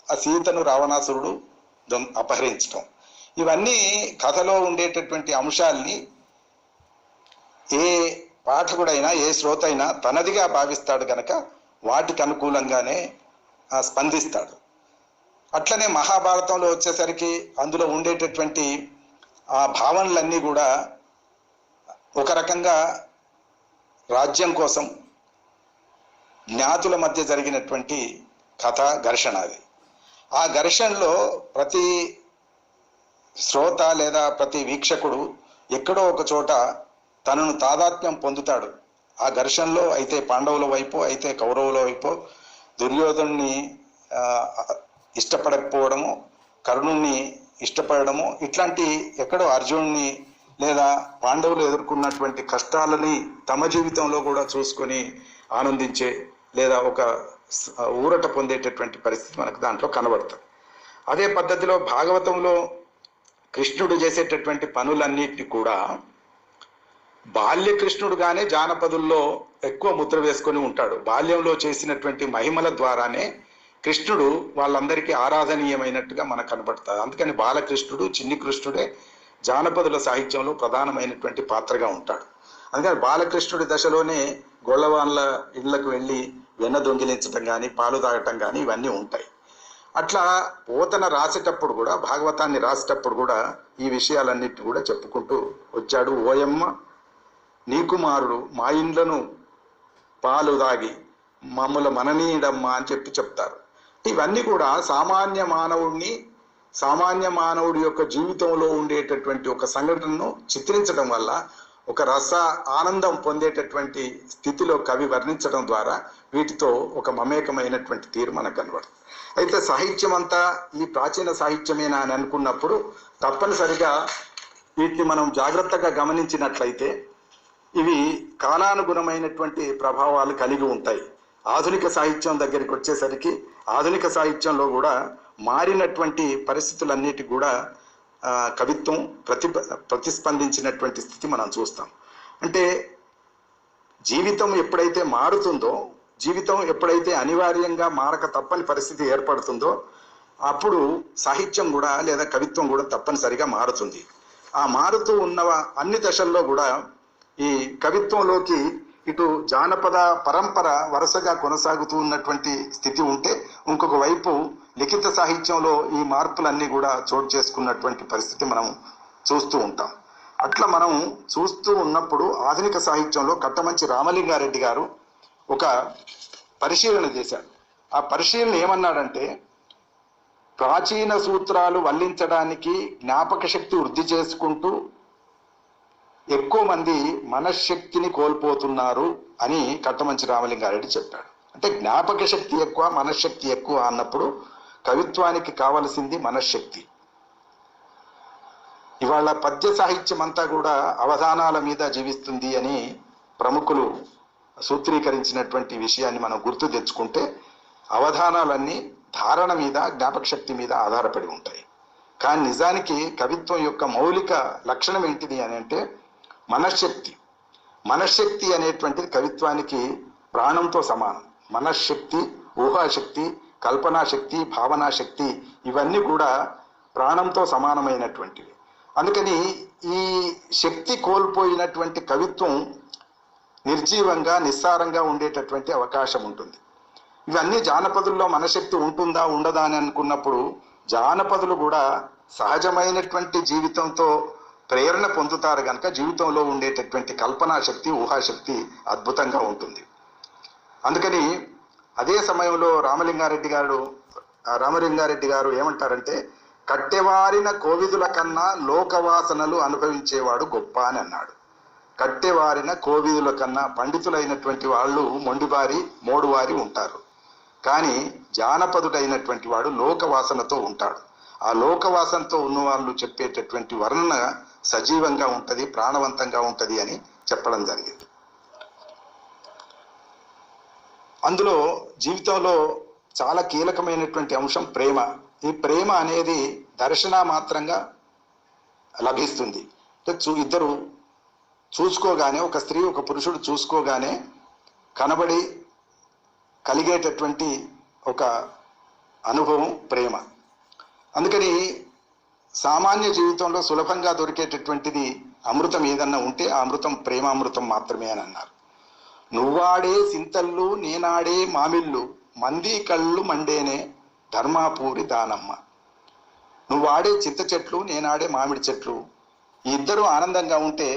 ఆ సీతను రావణాసురుడు అపహరించడం, ఇవన్నీ కథలో ఉండేటటువంటి అంశాల్ని ఏ పాఠకుడైనా ఏ శ్రోతైనా తనదిగా భావిస్తాడు కనుక వాటికి అనుకూలంగానే స్పందిస్తాడు. అట్లనే మహాభారతంలో వచ్చేసరికి అందులో ఉండేటటువంటి ఆ భావనలన్నీ కూడా ఒక రకంగా రాజ్యం కోసం జ్ఞాతుల మధ్య జరిగినటువంటి కథ ఘర్షణ. అది ఆ ఘర్షణలో ప్రతి శ్రోత లేదా ప్రతి వీక్షకుడు ఎక్కడో ఒక చోట తనను తాదాత్మ్యం పొందుతాడు. ఆ ఘర్షణలో అయితే పాండవుల వైపు, అయితే కౌరవుల వైపు, దుర్యోధనుని ఇష్టపడకపోవడము, కర్ణుణ్ణి ఇష్టపడము, ఇట్లాంటి ఎక్కడో అర్జునుడిని లేదా పాండవులు ఎదుర్కొన్నటువంటి కష్టాలని తమ జీవితంలో కూడా చూసుకొని ఆనందించే లేదా ఒక ఊరట పొందేటటువంటి పరిస్థితి మనకు దాంట్లో కనబడుతుంది. అదే పద్ధతిలో భాగవతంలో కృష్ణుడు చేసేటటువంటి పనులన్నిటిని కూడా బాల్యకృష్ణుడుగానే జానపదుల్లో ఎక్కువ ముద్ర వేసుకొని ఉంటాడు. బాల్యంలో చేసినటువంటి మహిమల ద్వారానే కృష్ణుడు వాళ్ళందరికీ ఆరాధనీయమైనట్టుగా మనకు కనబడతాడు. అందుకని బాలకృష్ణుడు, చిన్ని కృష్ణుడే జానపదుల సాహిత్యంలో ప్రధానమైనటువంటి పాత్రగా ఉంటాడు. అందుకని బాలకృష్ణుడి దశలోనే గొల్లవాన్ల ఇళ్లకు వెళ్ళి వెన్న దొంగిలించడం కానీ, పాలు తాగటం కానీ ఇవన్నీ ఉంటాయి. అట్లా పోతన రాసేటప్పుడు కూడా, భాగవతాన్ని రాసేటప్పుడు కూడా ఈ విషయాలన్నిటిని కూడా చెప్పుకుంటూ వచ్చాడు. ఓయమ్మ నీ కుమారుడు మా ఇండ్లను పాలు తాగి మమ్మల మననీయడమ్మ అని చెప్తారు. ఇవన్నీ కూడా సామాన్య మానవుడి యొక్క జీవితంలో ఉండేటటువంటి ఒక సంఘటనను చిత్రించడం వల్ల ఒక రస ఆనందం పొందేటటువంటి స్థితిలో కవి వర్ణించడం ద్వారా వీటితో ఒక మమేకమైనటువంటి తీరు మనకు కనబడుతుంది. అయితే సాహిత్యం అంతా ఈ ప్రాచీన సాహిత్యమేనా అని అనుకున్నప్పుడు తప్పనిసరిగా వీటిని మనం జాగ్రత్తగా గమనించినట్లయితే ఇవి కాలానుగుణమైనటువంటి ప్రభావాలు కలిగి ఉంటాయి. ఆధునిక సాహిత్యం దగ్గరికి వచ్చేసరికి ఆధునిక సాహిత్యంలో కూడా మారినటువంటి పరిస్థితులన్నిటి కూడా కవిత్వం ప్రతిస్పందించినటువంటి స్థితి మనం చూస్తాం. అంటే జీవితం ఎప్పుడైతే మారుతుందో, జీవితం ఎప్పుడైతే అనివార్యంగా మారక తప్పని పరిస్థితి ఏర్పడుతుందో అప్పుడు సాహిత్యం కూడా లేదా కవిత్వం కూడా తప్పనిసరిగా మారుతుంది. ఆ మారుతూ ఉన్న అన్ని దశల్లో కూడా ఈ కవిత్వంలోకి ఇటు జానపద పరంపర వరుసగా కొనసాగుతూ ఉన్నటువంటి స్థితి ఉంటే, ఇంకొక వైపు లిఖిత సాహిత్యంలో ఈ మార్పులన్నీ కూడా చోటు చేసుకున్నటువంటి పరిస్థితి మనం చూస్తూ ఉంటాం. అట్లా మనం చూస్తూ ఉన్నప్పుడు ఆధునిక సాహిత్యంలో కట్టమంచి రామలింగారెడ్డి గారు ఒక పరిశీలన చేశాడు. ఆ పరిశీలన ఏమన్నాడంటే, ప్రాచీన సూత్రాలు వల్లించడానికి జ్ఞాపక శక్తి వృద్ధి చేసుకుంటూ ఎక్కువ మంది మనశ్శక్తిని కోల్పోతున్నారు అని కట్టమంచి రామలింగారెడ్డి చెప్పాడు. అంటే జ్ఞాపక శక్తి ఎక్కువ, మనశ్శక్తి ఎక్కువ అన్నప్పుడు కవిత్వానికి కావలసింది మనశ్శక్తి. ఇవాళ పద్య సాహిత్యం అంతా కూడా అవధానాల మీద జీవిస్తుంది అని ప్రముఖులు సూత్రీకరించినటువంటి విషయాన్ని మనం గుర్తు తెచ్చుకుంటే, అవధానాలన్నీ ధారణ మీద, జ్ఞాపక శక్తి మీద ఆధారపడి ఉంటాయి. కానీ నిజానికి కవిత్వం యొక్క మౌలిక లక్షణం ఏంటిది అని అంటే మనశ్శక్తి. మనశ్శక్తి అనేటువంటిది కవిత్వానికి ప్రాణంతో సమానం. మనశ్శక్తి, ఊహాశక్తి, కల్పనాశక్తి, భావనాశక్తి ఇవన్నీ కూడా ప్రాణంతో సమానమైనటువంటివి. అందుకని ఈ శక్తి కోల్పోయినటువంటి కవిత్వం నిర్జీవంగా, నిస్సారంగా ఉండేటటువంటి అవకాశం ఉంటుంది. ఇవన్నీ జానపదుల్లో మనశక్తి ఉంటుందా ఉండదా అని అనుకున్నప్పుడు జానపదులు కూడా సహజమైనటువంటి జీవితంతో ప్రేరణ పొందుతారు కనుక జీవితంలో ఉండేటటువంటి కల్పనాశక్తి, ఊహాశక్తి అద్భుతంగా ఉంటుంది. అందుకని అదే సమయంలో రామలింగారెడ్డి గారు ఏమంటారంటే, కట్టెవారిన కోవిదుల కన్నా లోకవాసనలు అనుభవించేవాడు గొప్ప అని అన్నాడు. కట్టెవారిన కోవిదుల కన్నా, పండితులైనటువంటి వాళ్ళు మొండివారి, మోడువారి ఉంటారు. కానీ జానపదుడైనటువంటి వాడు లోకవాసనతో ఉంటాడు. ఆ లోకవాసనతో ఉన్న వాళ్ళు చెప్పేటటువంటి వర్ణన సజీవంగా ఉంటుంది, ప్రాణవంతంగా ఉంటుంది అని చెప్పడం జరిగింది. అందులో జీవితంలో చాలా కీలకమైనటువంటి అంశం ప్రేమ. ఈ ప్రేమ అనేది దర్శన మాత్రంగా లభిస్తుంది. ఇద్దరు చూసుకోగానే, ఒక స్త్రీ ఒక పురుషుడు చూసుకోగానే కనబడి కలిగేటటువంటి ఒక అనుభవం ప్రేమ. అందుకని సామాన్య జీవితంలో సులభంగా దొరికేటటువంటిది అమృతం ఏదన్నా ఉంటే ఆ అమృతం ప్రేమామృతం మాత్రమే అని అన్నారు. నువ్వాడే సింతల్లు నేనాడే మామిళ్ళు, మంది కళ్ళు మండేనే ధర్మాపూరి దానమ్మ. నువ్వాడే చింత చెట్లు, నేనాడే మామిడి చెట్లు, ఈ ఇద్దరు ఆనందంగా ఉంటే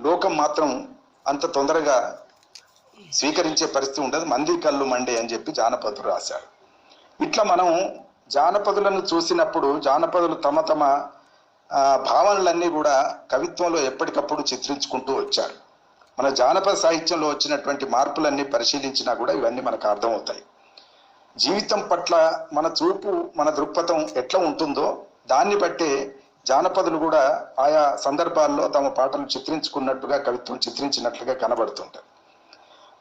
లోకం మాత్రం అంత తొందరగా స్వీకరించే పరిస్థితి ఉండదు. మంది కళ్ళు మండే అని చెప్పి జానపదులు రాశారు. ఇట్లా మనం జానపదులను చూసినప్పుడు జానపదులు తమ తమ భావనలన్నీ కూడా కవిత్వంలో ఎప్పటికప్పుడు చిత్రించుకుంటూ వచ్చారు. మన జానపద సాహిత్యంలో వచ్చినటువంటి మార్పులన్నీ పరిశీలించినా కూడా ఇవన్నీ మనకు అర్థమవుతాయి. జీవితం పట్ల మన చూపు, మన దృక్పథం ఎట్లా ఉంటుందో దాన్ని బట్టే జానపదులు కూడా ఆయా సందర్భాల్లో తమ పాటలు చిత్రించుకున్నట్టుగా, కవిత్వం చిత్రించినట్లుగా కనబడుతుంటారు.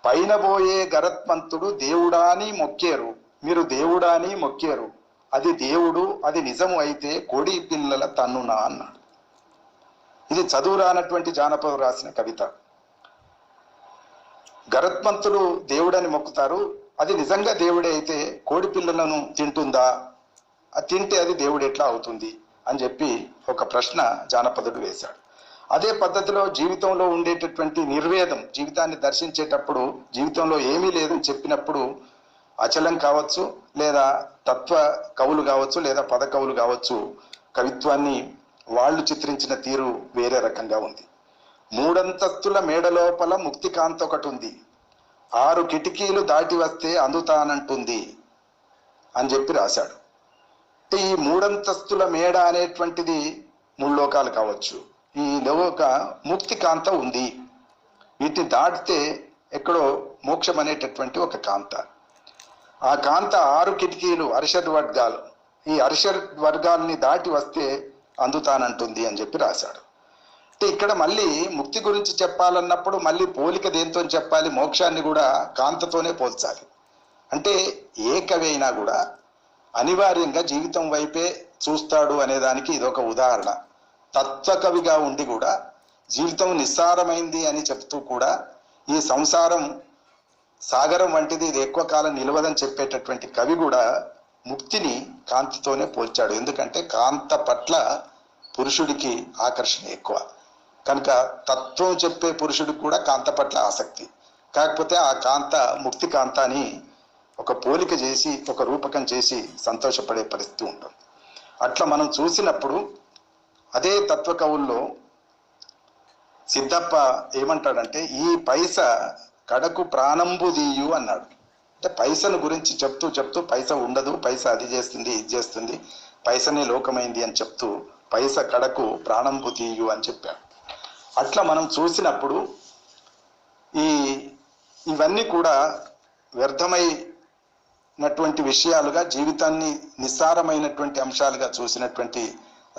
పైన పోయే గరత్మంతుడు దేవుడా అని మొక్కేరు, మీరు దేవుడా అని మొక్కేరు, అది దేవుడు అది నిజము అయితే కోడి పిల్లల తన్నునా అన్నాడు. ఇది చదువు రానటువంటి జానపదులు రాసిన కవిత. గరత్మంతుడు దేవుడని మొక్కుతారు, అది నిజంగా దేవుడే అయితే కోడి పిల్లలను తింటుందా, అది తింటే అది దేవుడు ఎట్లా అవుతుంది అని చెప్పి ఒక ప్రశ్న జానపదుడు వేశాడు. అదే పద్ధతిలో జీవితంలో ఉండేటటువంటి నిర్వేదం, జీవితాన్ని దర్శించేటప్పుడు జీవితంలో ఏమీ లేదని చెప్పినప్పుడు అచలం కావచ్చు, లేదా తత్వ కవులు కావచ్చు, లేదా పద కవులు కావచ్చు, కవిత్వాన్ని వాళ్ళు చిత్రించిన తీరు వేరే రకంగా ఉంది. 3 అంతస్తుల మేడ లోపల ముక్తి కాంత ఒకటి ఉంది, 6 కిటికీలు దాటి వస్తే అందుతానంటుంది అని చెప్పి రాశాడు. ఈ 3 అంతస్తుల మేడ అనేటువంటిది 3 లోకాలు కావచ్చు, ఈ లోక ముక్తి కాంత ఉంది, వీటిని దాటితే ఎక్కడో మోక్షం అనేటటువంటి ఒక కాంత. ఆ కాంత 6 కిటికీలు అరిషడ్ వర్గాలు, ఈ అరిషడ్ వర్గాల్ని దాటి వస్తే అందుతానంటుంది అని చెప్పి రాశాడు. అంటే ఇక్కడ మళ్ళీ ముక్తి గురించి చెప్పాలన్నప్పుడు మళ్ళీ పోలిక దేంతో చెప్పాలి, మోక్షాన్ని కూడా కాంతతోనే పోల్చాలి. అంటే ఏ కవి అయినా కూడా అనివార్యంగా జీవితం వైపే చూస్తాడు అనేదానికి ఇదొక ఉదాహరణ. తత్వ కవిగా ఉండి కూడా జీవితం నిస్సారమైంది అని చెప్తూ కూడా ఈ సంసారం సాగరం వంటిది, ఇది ఎక్కువ కాలం నిలవదని చెప్పేటటువంటి కవి కూడా ముక్తిని కాంతితోనే పోల్చాడు. ఎందుకంటే కాంత పట్ల పురుషుడికి ఆకర్షణ ఎక్కువ కనుక తత్వం చెప్పే పురుషుడికి కూడా కాంత పట్ల ఆసక్తి. కాకపోతే ఆ కాంత ముక్తి కాంత అని ఒక పోలిక చేసి, ఒక రూపకం చేసి సంతోషపడే పరిస్థితి ఉంటుంది. అట్లా మనం చూసినప్పుడు అదే తత్వ కవుల్లో సిద్ధప్ప ఏమంటాడంటే, ఈ పైస కడకు ప్రాణంబు దీయు అన్నాడు. అంటే పైసను గురించి చెప్తూ చెప్తూ పైస ఉండదు, పైస అది చేస్తుంది ఇది చేస్తుంది, పైసనే లోకమైంది అని చెప్తూ పైస కడకు ప్రాణంబు తీయు అని చెప్పాడు. అట్లా మనం చూసినప్పుడు ఇవన్నీ కూడా వ్యర్థమైనటువంటి విషయాలుగా, జీవితాన్ని నిస్సారమైనటువంటి అంశాలుగా చూసినటువంటి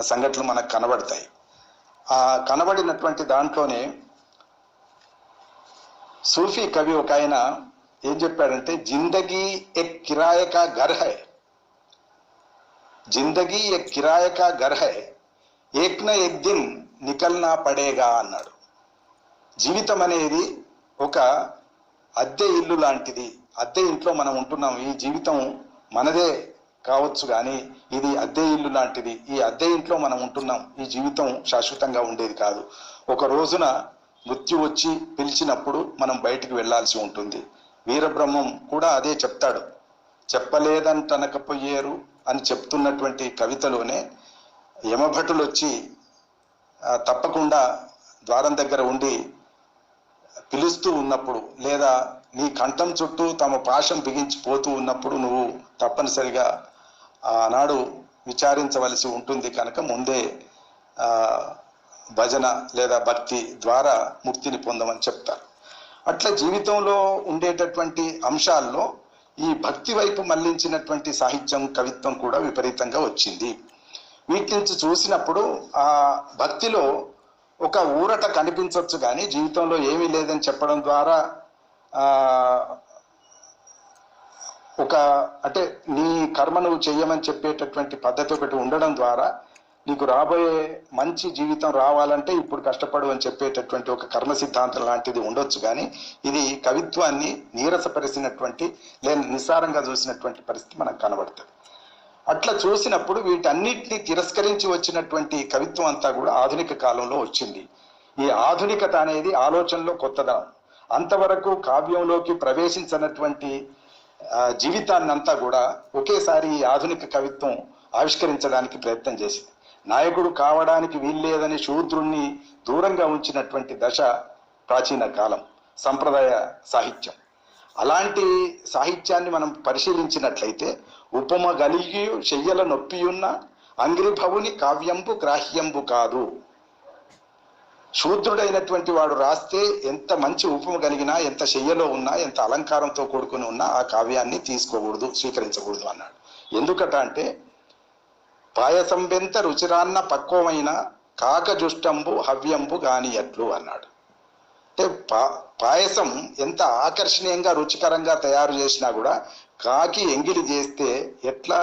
సంఘటనలు మనకు కనబడతాయి. ఆ కనబడినటువంటి దాంట్లోనే సూఫీ కవి ఒక ఆయన ఏం చెప్పాడంటే, జిందగీ ఎక్ కిరాయ కా ఘర్ హై, జిందగీ ఎక్ కిరాయ కా ఘర్ హై, ఏక్ న ఏక్ దిన్ నికల్నా పడేగా అన్నాడు. జీవితం అనేది ఒక అద్దె ఇల్లు లాంటిది, అద్దె ఇంట్లో మనం ఉంటున్నాం, ఈ జీవితం మనదే కావచ్చు కానీ ఇది అద్దె ఇల్లు లాంటిది, ఈ అద్దె ఇంట్లో మనం ఉంటున్నాం, ఈ జీవితం శాశ్వతంగా ఉండేది కాదు. ఒక రోజున మృత్యు వచ్చి పిలిచినప్పుడు మనం బయటికి వెళ్లాల్సి ఉంటుంది. వీరబ్రహ్మం కూడా అదే చెప్తాడు, చెప్పలేదంటనకపోయారు అని చెప్తున్నటువంటి కవితలోనే యమభటులు వచ్చి తప్పకుండా ద్వారం దగ్గర ఉండి పిలుస్తూ ఉన్నప్పుడు, లేదా నీ కంఠం చుట్టూ తమ పాశం బిగించిపోతూ ఉన్నప్పుడు నువ్వు తప్పనిసరిగా ఆనాడు విచారించవలసి ఉంటుంది కనుక ముందే భజన లేదా భక్తి ద్వారా ముక్తిని పొందమని చెప్తారు. అట్లా జీవితంలో ఉండేటటువంటి అంశాల్లో ఈ భక్తి వైపు మళ్లించినటువంటి సాహిత్యం, కవిత్వం కూడా విపరీతంగా వచ్చింది. వీటి నుంచి చూసినప్పుడు ఆ భక్తిలో ఒక ఊరట కనిపించవచ్చు కానీ జీవితంలో ఏమీ లేదని చెప్పడం ద్వారా ఒక అంటే నీ కర్మ నువ్వు చెయ్యమని చెప్పేటటువంటి పద్ధతి ఒకటి ఉండడం ద్వారా నీకు రాబోయే మంచి జీవితం రావాలంటే ఇప్పుడు కష్టపడు అని చెప్పేటటువంటి ఒక కర్మ సిద్ధాంతం లాంటిది ఉండొచ్చు కానీ ఇది కవిత్వాన్ని నీరసపరిచినటువంటి లేదా నిస్సారంగా చూసినటువంటి పరిస్థితి మనకు కనబడుతుంది. అట్లా చూసినప్పుడు వీటన్నిటిని తిరస్కరించి వచ్చినటువంటి కవిత్వం అంతా కూడా ఆధునిక కాలంలో వచ్చింది. ఈ ఆధునికత అనేది ఆలోచనలో కొత్తదనం. అంతవరకు కావ్యంలోకి ప్రవేశించినటువంటి జీవితాన్ని అంతా కూడా ఒకేసారి ఈ ఆధునిక కవిత్వం ఆవిష్కరించడానికి ప్రయత్నం చేసింది. నాయకుడు కావడానికి వీల్లేదని శూద్రుణ్ణి దూరంగా ఉంచినటువంటి దశ ప్రాచీన కాలం సంప్రదాయ సాహిత్యం. అలాంటి సాహిత్యాన్ని మనం పరిశీలించినట్లయితే ఉపమ గలిగి శయ్యల నొప్పియున్న అంగ్రిభవుని కావ్యంబు గ్రాహ్యంబు కాదు. శూద్రుడైనటువంటి వాడు రాస్తే ఎంత మంచి ఉపమ కలిగినా, ఎంత శయ్యలో ఉన్నా, ఎంత అలంకారంతో కూడుకుని ఉన్నా ఆ కావ్యాన్ని తీసుకోకూడదు, స్వీకరించకూడదు అన్నాడు. ఎందుకట అంటే పాయసం వెంత రుచిరాన్న పక్వమైన కాకజుష్టంబు హవ్యంబు గానియట్లు అన్నాడు. అంటే పాయసం ఎంత ఆకర్షణీయంగా రుచికరంగా తయారు చేసినా కూడా కాకి ఎంగిలి చేస్తే ఎట్లా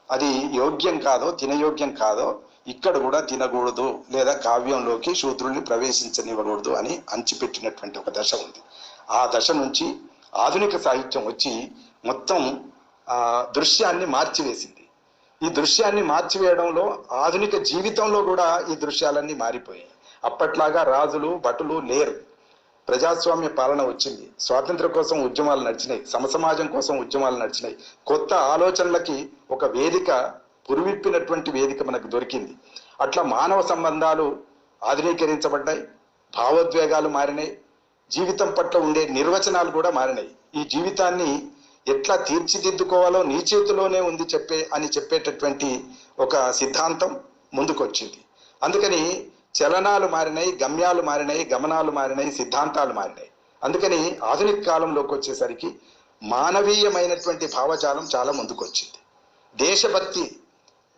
అది యోగ్యం కాదో, తినయోగ్యం కాదో, ఇక్కడ కూడా తినకూడదు లేదా కావ్యంలోకి శూద్రుల్ని ప్రవేశించనివ్వకూడదు అని అంచిపెట్టినటువంటి ఒక దశ ఉంది. ఆ దశ నుంచి ఆధునిక సాహిత్యం వచ్చి మొత్తం దృశ్యాన్ని మార్చివేసింది. ఈ దృశ్యాన్ని మార్చివేయడంలో ఆధునిక జీవితంలో కూడా ఈ దృశ్యాలన్నీ మారిపోయాయి. అప్పట్లాగా రాజులు భటులు లేరు. ప్రజాస్వామ్య పాలన వచ్చింది. స్వాతంత్ర్యం కోసం ఉద్యమాలు నడిచినాయి, సమసమాజం కోసం ఉద్యమాలు నడిచినాయి. కొత్త ఆలోచనలకి ఒక వేదిక, పురివిప్పినటువంటి వేదిక మనకు దొరికింది. అట్లా మానవ సంబంధాలు ఆధునీకరించబడ్డాయి, భావోద్వేగాలు మారినాయి, జీవితం పట్ల ఉండే నిర్వచనాలు కూడా మారినాయి. ఈ జీవితాన్ని ఎట్లా తీర్చిదిద్దుకోవాలో నీ చేతిలోనే ఉంది చెప్పేటటువంటి ఒక సిద్ధాంతం ముందుకొచ్చింది. అందుకని చలనాలు మారినాయి, గమ్యాలు మారినాయి, గమనాలు మారినాయి, సిద్ధాంతాలు మారినాయి. అందుకని ఆధునిక కాలంలోకి వచ్చేసరికి మానవీయమైనటువంటి భావజాలం చాలా ముందుకొచ్చింది. దేశభక్తి,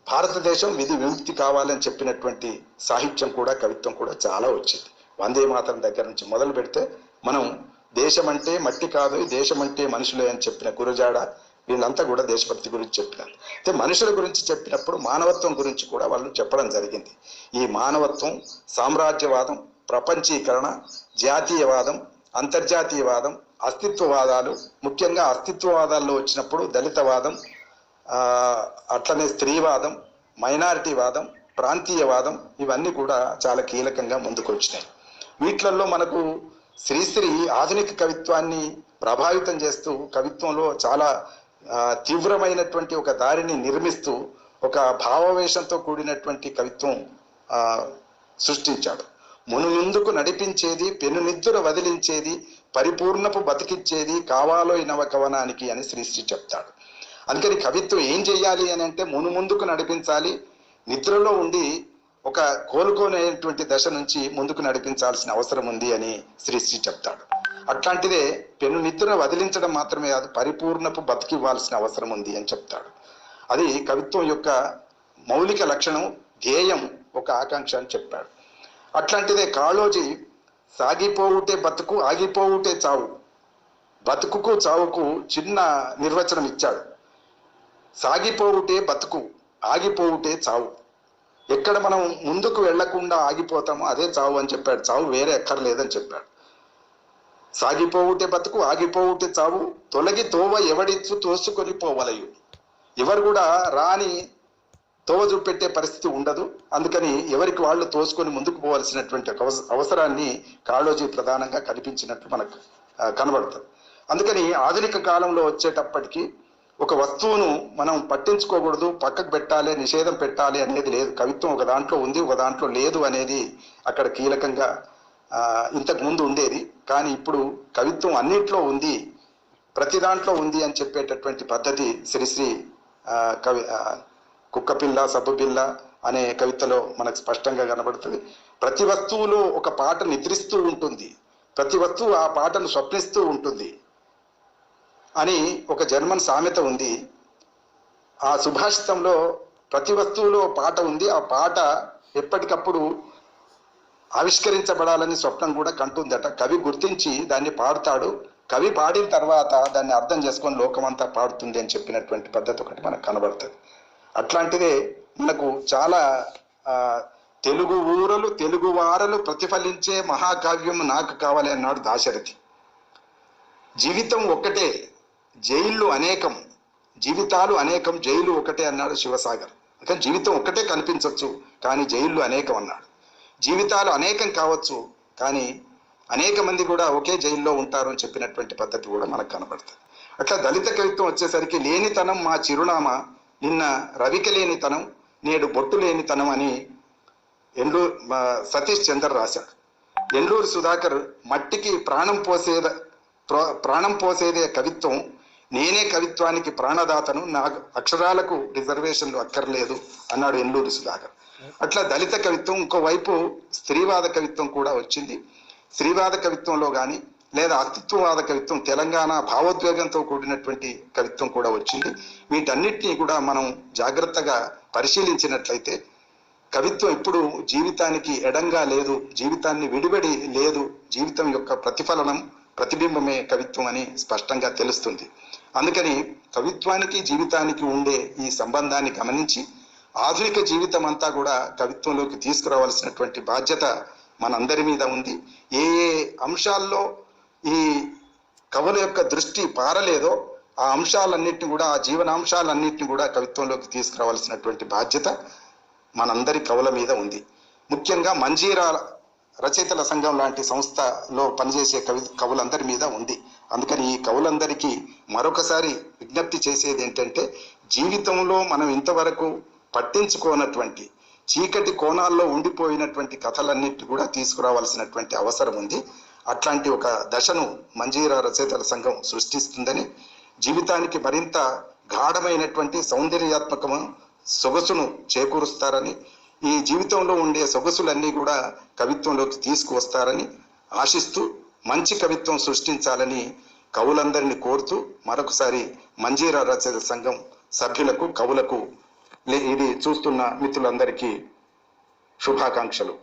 భారతదేశం విధి విముక్తి కావాలని చెప్పినటువంటి సాహిత్యం కూడా, కవిత్వం కూడా చాలా వచ్చింది. వందే మాతరం దగ్గర నుంచి మొదలు పెడితే మనం దేశం అంటే మట్టి కాదు, దేశం అంటే మనుషులే అని చెప్పిన గురజాడ, వీళ్ళంతా కూడా దేశభక్తి గురించి చెప్పినారు. అయితే మనుషుల గురించి చెప్పినప్పుడు మానవత్వం గురించి కూడా వాళ్ళు చెప్పడం జరిగింది. ఈ మానవత్వం, సామ్రాజ్యవాదం, ప్రపంచీకరణ, జాతీయవాదం, అంతర్జాతీయవాదం, అస్తిత్వవాదాలు, ముఖ్యంగా అస్తిత్వవాదాల్లో వచ్చినప్పుడు దళితవాదం, అట్లనే స్త్రీవాదం, మైనారిటీవాదం, ప్రాంతీయవాదం, ఇవన్నీ కూడా చాలా కీలకంగా ముందుకు వచ్చినాయి. వీటిలలో మనకు శ్రీశ్రీ ఆధునిక కవిత్వాన్ని ప్రభావితం చేస్తూ కవిత్వంలో చాలా తీవ్రమైనటువంటి ఒక దారిని నిర్మిస్తూ ఒక భావవేశంతో కూడినటువంటి కవిత్వం సృష్టించాడు. ముందుకు నడిపించేది, పెనునిద్దుర వదిలించేది, పరిపూర్ణపు బతికిచ్చేది కావాలో నవ కవనానికి అని శ్రీశ్రీ చెప్తాడు. అందుకని కవిత్వం ఏం చెయ్యాలి అని అంటే ముందుకు నడిపించాలి, నిద్రలో ఉండి ఒక కోలుకోనేటువంటి దశ నుంచి ముందుకు నడిపించాల్సిన అవసరం ఉంది అని శ్రీశ్రీ చెప్తాడు. అట్లాంటిదే పెను నిద్ర వదిలించడం మాత్రమే కాదు, పరిపూర్ణపు బతికివ్వాల్సిన అవసరం ఉంది అని చెప్తాడు. అది కవిత్వం యొక్క మౌలిక లక్షణం, ధ్యేయం, ఒక ఆకాంక్ష అని చెప్పాడు. అట్లాంటిదే కాళోజీ సాగిపోవుటే బతుకు, ఆగిపోవుటే చావు, బతుకుకు చావుకు చిన్న నిర్వచనం ఇచ్చాడు. సాగిపోవుటే బతుకు, ఆగిపోవుటే చావు. ఎక్కడ మనం ముందుకు వెళ్లకుండా ఆగిపోతామో అదే చావు అని చెప్పాడు. చావు వేరే ఎక్కర్లేదని చెప్పాడు. సాగిపోవుటే బతుకు, ఆగిపోవుటే చావు, తొలగి తోవ ఎవడిచ్చు తోసుకొని పోవలయు. ఎవరు కూడా రాని తోవ చూపెట్టే పరిస్థితి ఉండదు. అందుకని ఎవరికి వాళ్ళు తోసుకొని ముందుకు పోవాల్సినటువంటి అవసరాన్ని కాళోజీ ప్రధానంగా కనిపించినట్లు మనకు కనబడుతుంది. అందుకని ఆధునిక కాలంలో వచ్చేటప్పటికి ఒక వస్తువును మనం పట్టించుకోకూడదు, పక్కకు పెట్టాలి, నిషేధం పెట్టాలి అనేది లేదు. కవిత్వం ఒక దాంట్లో ఉంది, ఒక దాంట్లో లేదు అనేది అక్కడ కీలకంగా ఇంతకు ముందు ఉండేది. కానీ ఇప్పుడు కవిత్వం అన్నింటిలో ఉంది, ప్రతి దాంట్లో ఉంది అని చెప్పేటటువంటి పద్ధతి శ్రీశ్రీ కుక్కపిల్ల సబ్బుపిల్ల అనే కవితలో మనకు స్పష్టంగా కనబడుతుంది. ప్రతి వస్తువులో ఒక పాట నిద్రిస్తూ ఉంటుంది, ప్రతి వస్తువు ఆ పాటను స్వప్నిస్తూ ఉంటుంది అని ఒక జర్మన్ సామెత ఉంది. ఆ సుభాషితంలో ప్రతి వస్తువులో పాట ఉంది, ఆ పాట ఎప్పటికప్పుడు ఆవిష్కరించబడాలని స్వప్నం కూడా కంటుందట. కవి గుర్తించి దాన్ని పాడుతాడు, కవి పాడిన తర్వాత దాన్ని అర్థం చేసుకొని లోకమంతా పాడుతుంది అని చెప్పినటువంటి పద్ధతి ఒకటి మనకు కనబడుతుంది. అట్లాంటిదే మనకు చాలా తెలుగు ఊరలు తెలుగు వారలు ప్రతిఫలించే మహాకావ్యం నాకు కావాలి అన్నాడు దాశరథి. జీవితం ఒక్కటే, జైళ్ళు అనేకం, జీవితాలు అనేకం, జైలు ఒకటే అన్నాడు శివసాగర్. కానీ జీవితం ఒక్కటే కనిపించవచ్చు, కానీ జైళ్ళు అనేకం అన్నాడు. జీవితాలు అనేకం కావచ్చు, కానీ అనేక మంది కూడా ఒకే జైల్లో ఉంటారు అని చెప్పినటువంటి పద్ధతి కూడా మనకు కనబడుతుంది. అట్లా దళిత కవిత్వం వచ్చేసరికి లేనితనం మా చిరునామా, నిన్న రవిక లేనితనం నేడు బొట్టు లేనితనం అని సతీష్ చంద్ర రాశాడు. ఎండ్లూరు సుధాకర్ మట్టికి ప్రాణం పోసేదే కవిత్వం, నేనే కవిత్వానికి ప్రాణదాతను, నాకు అక్షరాలకు రిజర్వేషన్లు అక్కర్లేదు అన్నాడు ఎండ్లూరు సుధాకర్. అట్లా దళిత కవిత్వం, ఇంకోవైపు స్త్రీవాద కవిత్వం కూడా వచ్చింది. స్త్రీవాద కవిత్వంలో కానీ లేదా అస్తిత్వవాద కవిత్వం, తెలంగాణ భావోద్వేగంతో కూడినటువంటి కవిత్వం కూడా వచ్చింది. వీటన్నిటినీ కూడా మనం జాగ్రత్తగా పరిశీలించినట్లయితే కవిత్వం ఇప్పుడు జీవితానికి ఎడంగా లేదు, జీవితాన్ని విడిబడి లేదు, జీవితం యొక్క ప్రతిఫలనం, ప్రతిబింబమే కవిత్వం అని స్పష్టంగా తెలుస్తుంది. అందుకని కవిత్వానికి జీవితానికి ఉండే ఈ సంబంధాన్ని గమనించి ఆధునిక జీవితం అంతా కూడా కవిత్వంలోకి తీసుకురావాల్సినటువంటి బాధ్యత మనందరి మీద ఉంది. ఏ ఏ అంశాల్లో ఈ కవుల యొక్క దృష్టి పారలేదో ఆ అంశాలన్నింటినీ కూడా, ఆ జీవనాంశాలన్నింటినీ కూడా కవిత్వంలోకి తీసుకురావాల్సినటువంటి బాధ్యత మనందరి కవుల మీద ఉంది. ముఖ్యంగా మంజీరా రచయితల సంఘం లాంటి సంస్థలో పనిచేసే కవులందరి మీద ఉంది. అందుకని ఈ కవులందరికీ మరొకసారి విజ్ఞప్తి చేసేది ఏంటంటే, జీవితంలో మనం ఇంతవరకు పట్టించుకోనటువంటి చీకటి కోణాల్లో ఉండిపోయినటువంటి కథలన్నిటి కూడా తీసుకురావాల్సినటువంటి అవసరం ఉంది. అట్లాంటి ఒక దశను మంజీరా రచయితల సంఘం సృష్టిస్తుందని, జీవితానికి మరింత గాఢమైనటువంటి సౌందర్యాత్మకము సొగసును చేకూరుస్తారని, ఈ జీవితంలో ఉండే సొగసులన్నీ కూడా కవిత్వంలోకి తీసుకువస్తారని ఆశిస్తూ మంచి కవిత్వం సృష్టించాలని కవులందరినీ కోరుతూ మరొకసారి మంజీరా రచయితల సంఘం సభ్యులకు, కవులకు, ఇది చూస్తున్న మిత్రులందరికీ శుభాకాంక్షలు.